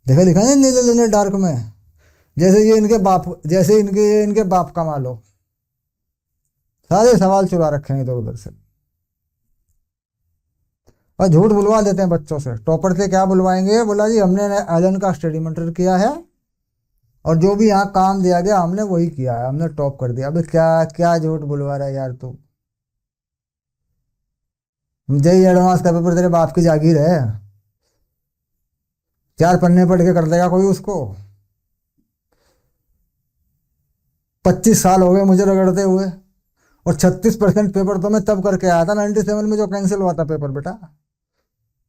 देखा लिखा है नीले नीले डार्क में, जैसे ये इनके बाप, जैसे इनके बाप का मालो। सारे सवाल चुरा रखे हैं इधर उधर से, और झूठ बुलवा देते हैं बच्चों से। टॉपर से क्या बुलवाएंगे, बोला जी हमने एलन का स्टडी मटेरियल किया है और जो भी यहाँ काम दिया गया हमने वही किया है, हमने टॉप कर दिया। अबे क्या क्या झूठ बुलवा रहा है यार तू। जेई एडवांस का पेपर तेरे बाप की जागीर है, 4 पन्ने पढ़ के कर देगा कोई उसको। 25 साल हो गए मुझे रगड़ते हुए, और 36% पेपर तो मैं तब करके आया था 97 में, जो कैंसिल हुआ था पेपर बेटा,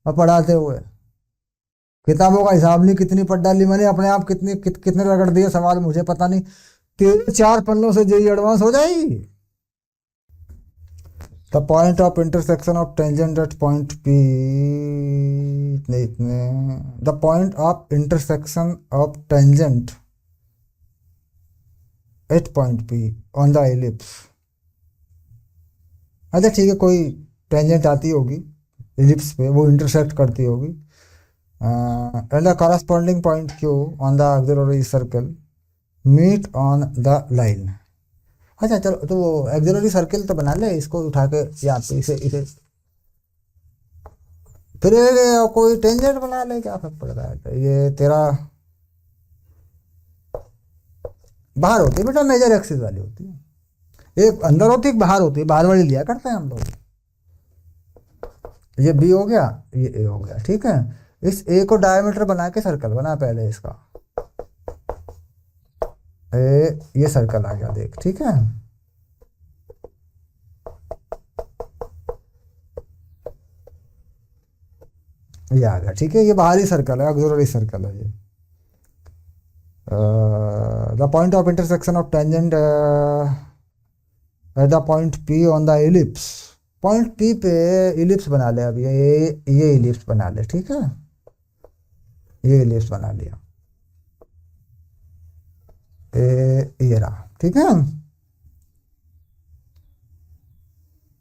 और पढ़ाते हुए। किताबों का हिसाब नहीं कितनी पढ़ डाली मैंने, अपने आप कितने रगड़ दिए सवाल मुझे पता नहीं। 4 पन्नों से जेई एडवांस हो जाएगी। The point of intersection of tangent at point P, the point of intersection of tangent at point P on the ellipse. अच्छा ठीक है, कोई टेंजेंट आती होगी एलिप्स पे, वो इंटरसेक्ट करती होगी। And the corresponding point Q on the auxiliary circle meet on the line. अच्छा चलो, तो वो ऑक्सिलरी सर्कल तो बना ले, इसको उठा के यहाँ पे इसे फिर कोई टेंजेंट बना ले, क्या फर्क पड़ रहा है। ये तेरा बाहर होती है बेटा, मेजर एक्सिस वाली होती है। एक अंदर होती है, बाहर होती है, बाहर वाली लिया करते हैं हम लोग। ये बी हो गया, ये ए हो गया, ठीक है। इस ए को डायमीटर बना के सर्कल बना पहले इसका, ये सर्कल आ गया देख, ठीक है। ये आ गया, ठीक है। ये बाहरी सर्कल है, ऑक्सिलरी सर्कल है ये। The point of intersection of tangent at the point P on the ellipse. Point P पे इलिप्स बना ले। अब ये इलिप्स बना ले, ठीक है। ये इलिप्स बना लिया, ये रहा, ठीक है।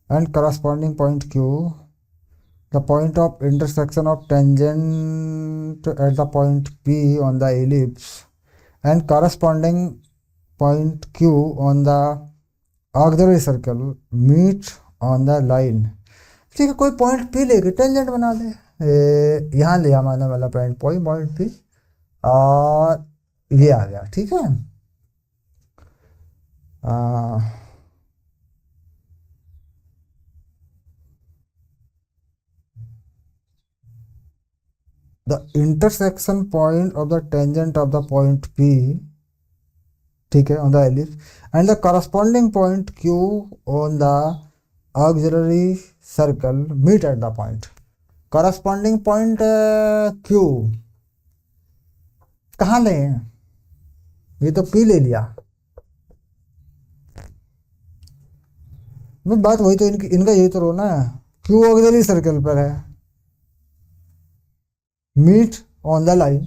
And corresponding point Q, the point of intersection of tangent at the point P on the ellipse and corresponding point Q on the auxiliary circle meet on the line. ठीक है, कोई पॉइंट पी लेके tangent बना ले। यहाँ लिया माने वाला पॉइंट पी, और ये आ गया, ठीक है। The intersection point of the tangent of the point P, ठीक है, on the ellipse and the corresponding point Q on the auxiliary circle meet at the point. Corresponding point Q कहाँ ले, ये तो पी ले लिया, बस बात वही तो इनका यही तो रोना है। क्यू ऑक्सिलरी सर्कल पर है, मीट ऑन द लाइन।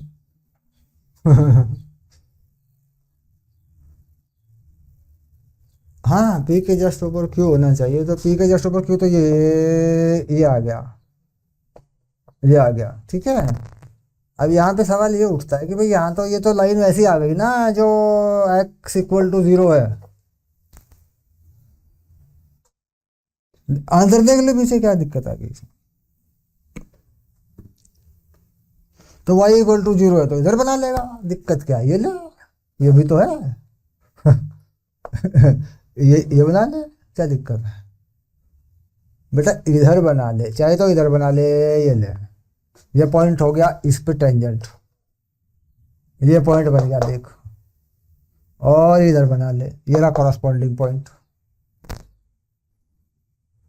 हाँ, पी के जस्ट ऊपर क्यू होना चाहिए, तो पी के जस्ट ऊपर क्यू, तो ये आ गया, ये आ गया, ठीक है। अब यहाँ पे सवाल ये उठता है कि भाई यहाँ तो ये तो लाइन वैसी आ गई ना जो एक्स इक्वल टू जीरो है। आंसर देख ले पीछे क्या दिक्कत आ गई इसमें। तो वाई इक्वल टू जीरो है तो इधर बना लेगा, दिक्कत क्या है, ये ले, ये भी तो है। ये बना ले, क्या दिक्कत है बेटा, इधर बना ले, चाहे तो इधर बना ले, ये ले, ये पॉइंट हो गया इस पे टेंजेंट, ये पॉइंट बन गया देख, और इधर बना ले, ये रहा कॉरस्पॉन्डिंग पॉइंट,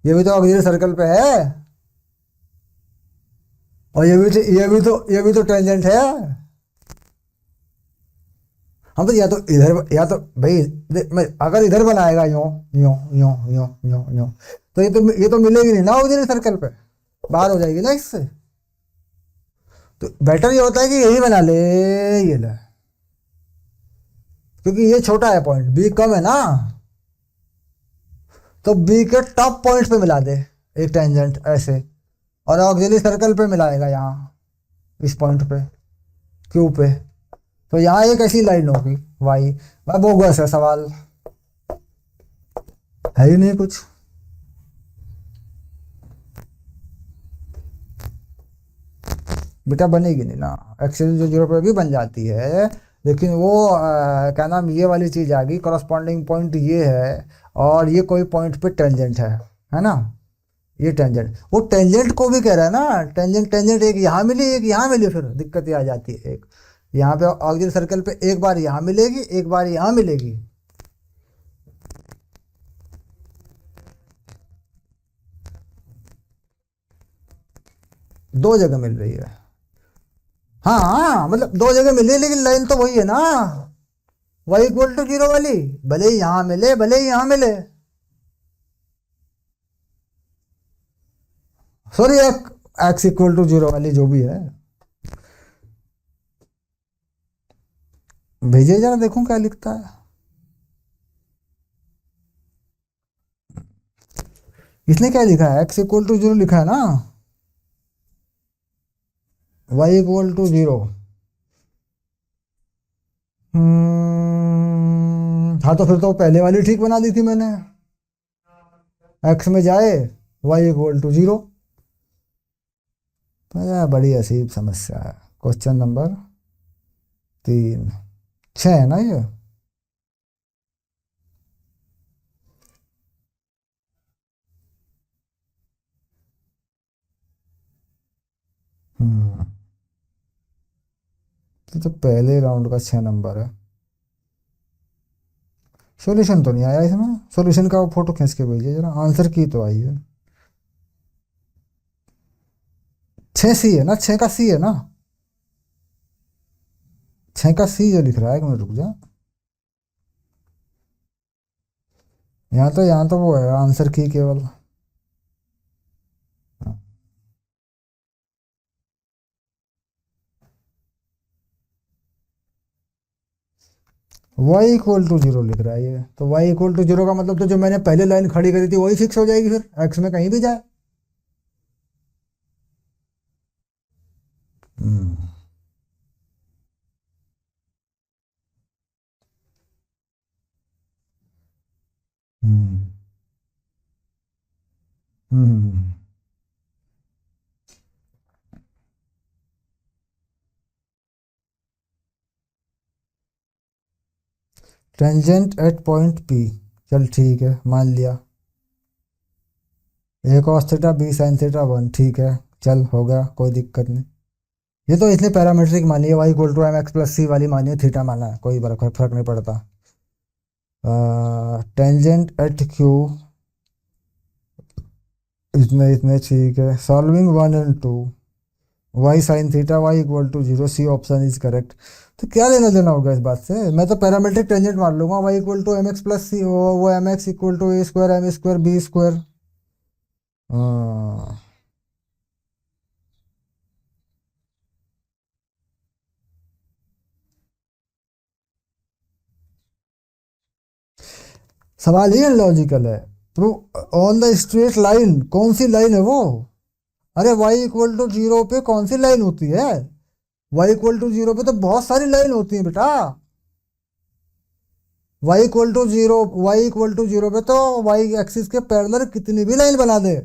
ये भी तो ऑक्सिलरी सर्कल पे है, और ये भी तो टेंजेंट है। हम तो या तो इधर या तो भाई मैं अगर इधर बनाएगा यूं यूं यूं यूं यूं यूं, तो ये तो मिलेगी नहीं ना ऑक्सिलरी सर्कल पे, बाहर हो जाएगी ना इससे। तो बेटर ये होता है कि यही बना ले, ये ले, क्योंकि ये छोटा है पॉइंट, बी कम है ना, तो बी के टॉप पॉइंट पे मिला दे एक टेंजेंट ऐसे, और ऑक्सिलरी सर्कल पे मिलाएगा यहाँ इस पॉइंट पे, क्यू पे, तो यहाँ एक ऐसी लाइन होगी वाई। भाई बोगस है सवाल, है ही नहीं कुछ। बेटा बनेगी नहीं ना, एक्चुअली जो जीरो पे भी बन जाती है, लेकिन वो क्या नाम, ये वाली चीज़ आ गई, कॉरस्पॉन्डिंग पॉइंट ये है, और ये कोई पॉइंट पे टेंजेंट है ना, ये टेंजेंट, वो टेंजेंट को भी कह रहा है ना, टेंजेंट टेंजेंट एक यहाँ मिली एक यहाँ मिली, फिर दिक्कत ये आ जाती है, एक यहाँ पे ऑक्सिलरी सर्कल पे एक बार यहाँ मिलेगी एक बार यहाँ मिलेगी। दो जगह मिल रही है, हाँ हाँ, मतलब दो जगह मिली है, लेकिन लाइन तो वही है ना, वाई इक्वल टू जीरो वाली, भले ही यहाँ मिले भले ही यहाँ मिले, sorry X equal to zero वाली जो भी है। भेजिए जरा देखूं क्या लिखता है। इसने क्या लिखा है, एक्स इक्वल टू जीरो लिखा है ना, वाई इक्वल टू जीरो। हाँ, तो फिर तो पहले वाली ठीक बना दी थी मैंने, एक्स में जाए वाई इक्वल टू जीरो। तो यार बड़ी अजीब समस्या है। क्वेश्चन नंबर 3, 6 है ना ये। हम्म तो पहले राउंड का 6 नंबर है। सॉल्यूशन तो नहीं आया इसमें, सॉल्यूशन का वो फोटो खींच के भेजिए जरा, आंसर की तो आई है। 6 सी है ना, 6 का सी है ना, 6 का सी जो लिख रहा है, एक मिनट रुक जा, यहाँ तो वो है आंसर की केवल। वाई इक्वल टू जीरो लिख रहा है ये, तो वाई इक्वल टू जीरो का मतलब तो जो मैंने पहले लाइन खड़ी करी थी वही फिक्स हो जाएगी, फिर एक्स में कहीं भी जाए। Hmm hmm hmm tangent at point P, चल ठीक है मान लिया, a cos theta b sine theta 1, ठीक है, चल हो गया, कोई दिक्कत नहीं। ये तो इसने पैरामीट्रिक मानी है, y equal to m x plus c वाली मानी है, थीटा माना है, कोई फर्क नहीं पड़ता। टेंजेंट एट क्यू, इतने इतने ठीक है, solving 1 and 2, Y sine theta Y equal to zero, C option is correct. तो क्या लेना देना होगा इस बात से, मैं तो पैरामेट्रिक टेंजेंट मार लूंगा, y equal to m x plus c, वो m x equal to a square m square b square. हाँ, सवाल ही लॉजिकल है। तो ऑन द स्ट्रेट लाइन, कौन सी लाइन है वो? अरे वाई इक्वल टू जीरो पे कौन सी लाइन होती है? वाई इक्वल टू जीरो पे तो बहुत सारी लाइन होती है बेटा। Y equal to zero, Y equal to zero पे तो वाई एक्सिस के पैरेलल कितनी भी लाइन बना दे।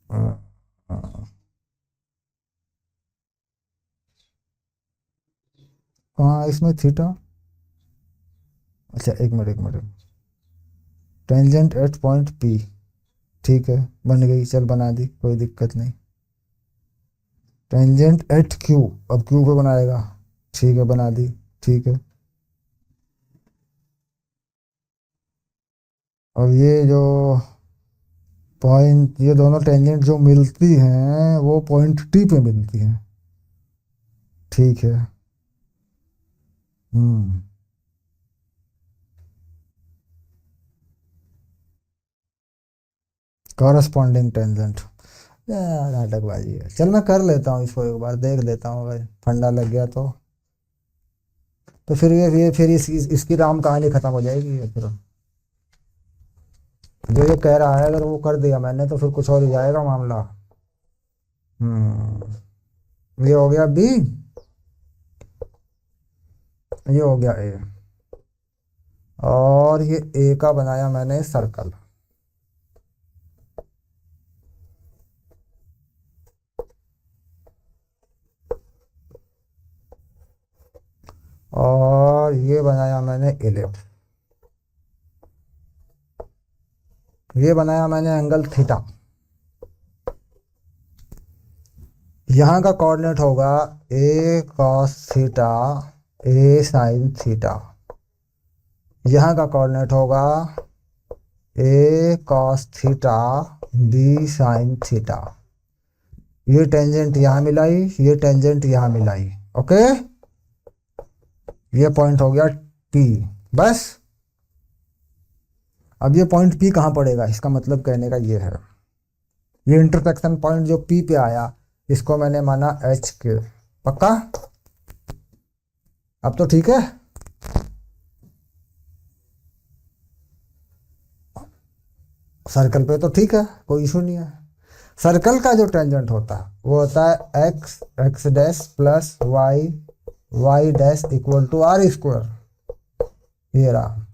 हाँ, हाँ, इसमें थीटा। अच्छा एक मिनट, एक minute. Tangent at point P, ठीक है, बन गई, चल बना दी, कोई दिक्कत नहीं। टेंजेंट एट क्यू, अब क्यू को बनाएगा, ठीक है बना दी, ठीक है। अब ये जो पॉइंट, ये दोनों टेंजेंट जो मिलती हैं वो पॉइंट टी पे मिलती हैं, ठीक है। हम्म, कॉरस्पॉन्डिंग टेंजेंट। यार नाटकबाजी है, चल मैं कर लेता हूँ इसको, एक बार देख लेता हूँ, भाई फंडा लग गया तो फिर ये फिर इसकी राम कहानी खत्म हो जाएगी, ये फिर जो ये कह रहा है अगर वो कर दिया मैंने तो फिर कुछ और ही जाएगा मामला। ये हो गया बी, ये हो गया ए, और ये ए का बनाया मैंने सर्कल, और ये बनाया मैंने इलिप्स, ये बनाया मैंने एंगल थीटा। यहाँ का कोऑर्डिनेट होगा a cos theta a sine theta, यहाँ का कोऑर्डिनेट होगा a cos theta b sine theta. ये टेंजेंट यहाँ मिलाई, ये टेंजेंट यहाँ मिलाई, ओके। ये पॉइंट हो गया पी, बस। अब ये पॉइंट पी कहाँ पड़ेगा, इसका मतलब कहने का ये है, ये इंटरसेक्शन पॉइंट जो पी पे आया इसको मैंने माना एच के, पक्का? अब तो ठीक है। सर्कल पे तो ठीक है, कोई इशू नहीं है। सर्कल का जो टेंजेंट होता है वो होता है x x dash plus y y dash equal to r square, ये रहा।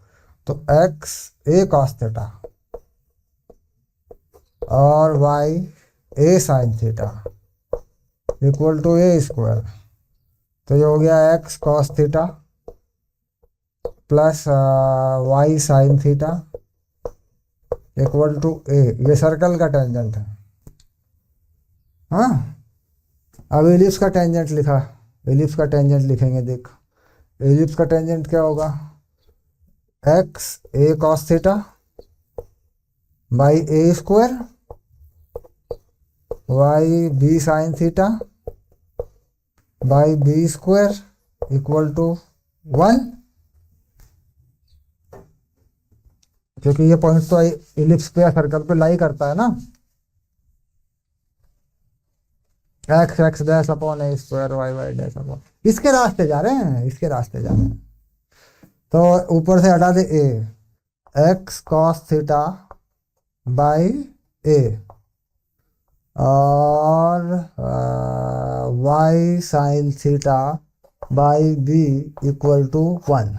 तो एक्स ए कॉस थीटा और y a sine theta equal to a square, तो ये हो गया x cos theta plus y sine theta equal to a, ये circle का टेंजेंट है। हाँ, अब एलिप्स का टेंजेंट लिखा, एलिप्स का टेंजेंट लिखेंगे, देख एलिप्स का टेंजेंट क्या होगा, X A cos theta by A square Y B sine theta by B square equal to 1, क्योंकि ये पॉइंट तो इलिप्स पे या सर्कल पे लाई करता है ना। X x dash upon a square y y dash upon, इसके रास्ते जा रहे हैं, इसके रास्ते जा रहे हैं। तो ऊपर से हटा दे A, X cos theta by A और Y sine theta by B equal to 1।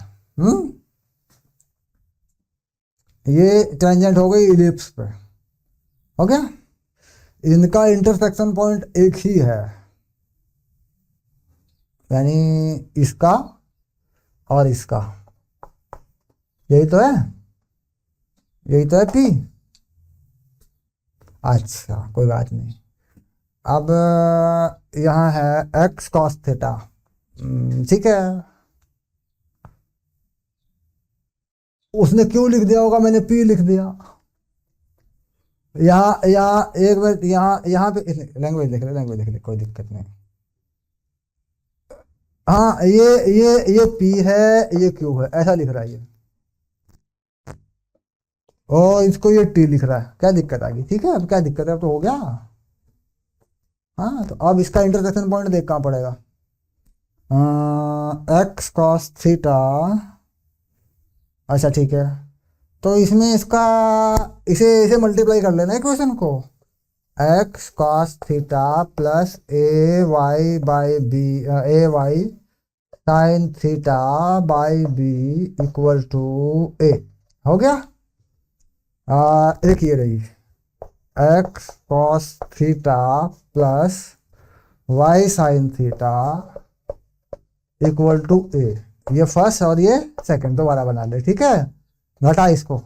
ये टेंजेंट हो गई इलिप्स पे, हो गया। इनका इंटरसेक्शन पॉइंट एक ही है, यानी इसका और इसका, यही तो है, यही तो है पी। अच्छा कोई बात नहीं। अब यहाँ है एक्स कॉस थीटा, ठीक है, उसने क्यों लिख दिया होगा, मैंने पी लिख दिया। यहाँ यहाँ एक मिनट, यहाँ यहाँ पे लैंग्वेज लिख ले, लैंग्वेज लिख ले, कोई दिक्कत नहीं। हाँ ये पी है, ये क्यू है, ऐसा लिख रहा है ये, और इसको ये टी लिख रहा है, क्या दिक्कत आ गई? ठीक है, अब क्या दिक्कत है, अब तो हो गया। हाँ, तो अब इसका इंटरसेक्शन पॉइंट देख कहाँ पड़ेगा। एक्स कॉस थीटा, अच्छा ठीक है, तो इसमें इसका इसे इसे मल्टीप्लाई कर लेना है इक्वेशन को। X cos theta plus a y by b, a y sine theta by B equal to a, हो गया। एक ये रही, x cos theta plus y sine theta equal to a, ये फर्स्ट और ये सेकंड दोबारा बना ले, ठीक है। घटा इसको,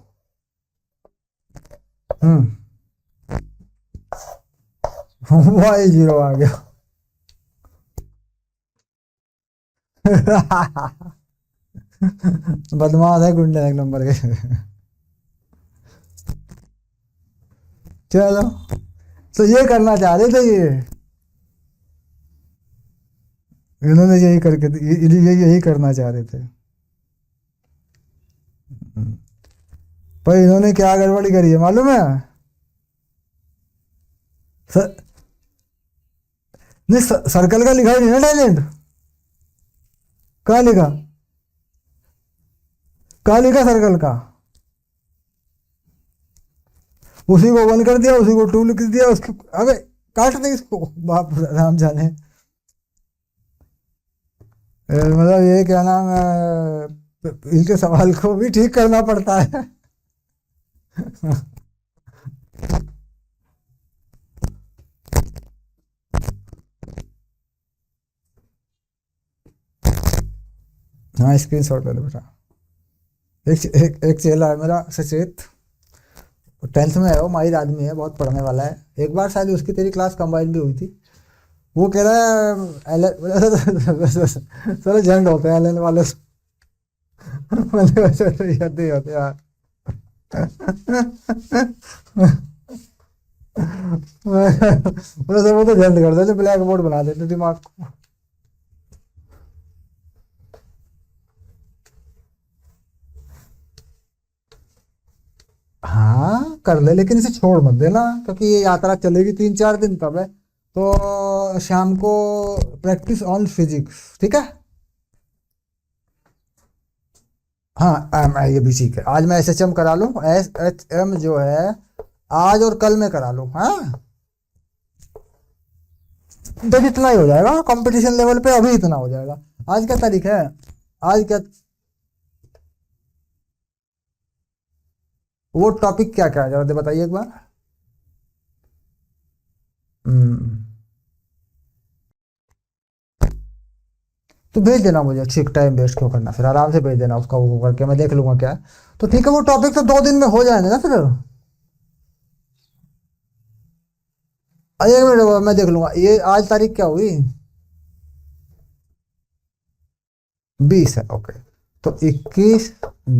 वाई जीरो आ गया। बदमाश है, गुंडे एक नंबर के। चलो, तो ये करना चाह रहे थे ये, इन्होंने यही करके यही करना चाह रहे थे, पर इन्होंने क्या गड़बड़ी करी है मालूम है? सर, नहीं सर्कल का लिखा ही नहीं ना टाइलेंट, कहाँ लिखा, कहाँ लिखा सर्कल का? उसी को वन कर दिया, उसी को टू लिख दिया, उसको अबे काट दे इसको, बाप राम जाने। मतलब ये क्या नाम है, इनके सवाल को भी ठीक करना पड़ता है। हाँ, स्क्रीन शॉट ले लो बेटा। एक चेला है मेरा सचेत, 10th में है, वो माहिर आदमी है, बहुत पढ़ने वाला है। एक बार शायद उसकी तेरी क्लास कंबाइन भी हुई थी। वो कह रहा है चलो झंड होते हैं एल वाले से। याद ही होते यार। वो तो झंड कर देते, ब्लैक बोर्ड बना देते दिमाग को। हाँ कर ले, लेकिन इसे छोड़ मत देना, क्योंकि ये यात्रा चलेगी 3-4 दिन तब है, तो शाम को प्रैक्टिस ऑन फिजिक्स, ठीक है। हाँ ये भी ठीक है, आज मैं SHM करा लूँ, SHM जो है आज और कल में करा लूँ, हाँ तो इतना ही हो जाएगा कंपटीशन लेवल पे, अभी इतना हो जाएगा। आज क्या तारीख है, आज क्या, वो टॉपिक क्या क्या है जरा बताइए एक बार। हम्म, तो भेज देना मुझे, ठीक, टाइम वेस्ट क्यों करना, फिर आराम से भेज देना उसका, वो करके मैं देख लूंगा क्या है। तो ठीक है, वो टॉपिक तो 2 दिन में हो जाएंगे ना फिर। अरे एक मिनट, मैं देख लूंगा, ये आज तारीख क्या हुई, 20 है, ओके। तो 21,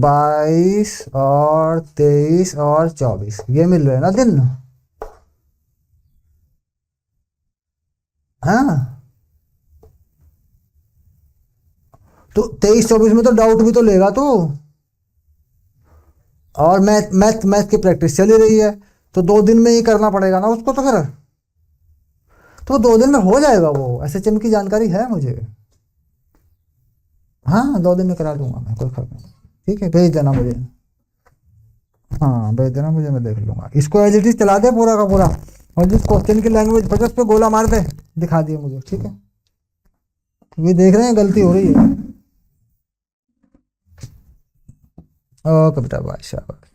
22 और 23 और 24 ये मिल रहे हैं ना दिन, हाँ। तो 23-24 में तो डाउट भी तो लेगा तू, और मैथ मैथ मैथ की प्रैक्टिस चली रही है, तो 2 दिन में ही करना पड़ेगा ना उसको, तो फिर तो 2 दिन में हो जाएगा, वो SHM की जानकारी है मुझे। हाँ 2 दिन में करा दूंगा मैं, कोई फर्क नहीं, ठीक है, भेज देना मुझे। हाँ भेज देना मुझे, मैं देख लूंगा, इसको एज इट इज चला दे पूरा का पूरा, और जिस क्वेश्चन की लैंग्वेज बचे उस पर गोला मार दे, दिखा दिए मुझे, ठीक है। ये देख रहे हैं गलती हो रही है। ओके बेटा, बाय, शाबाश।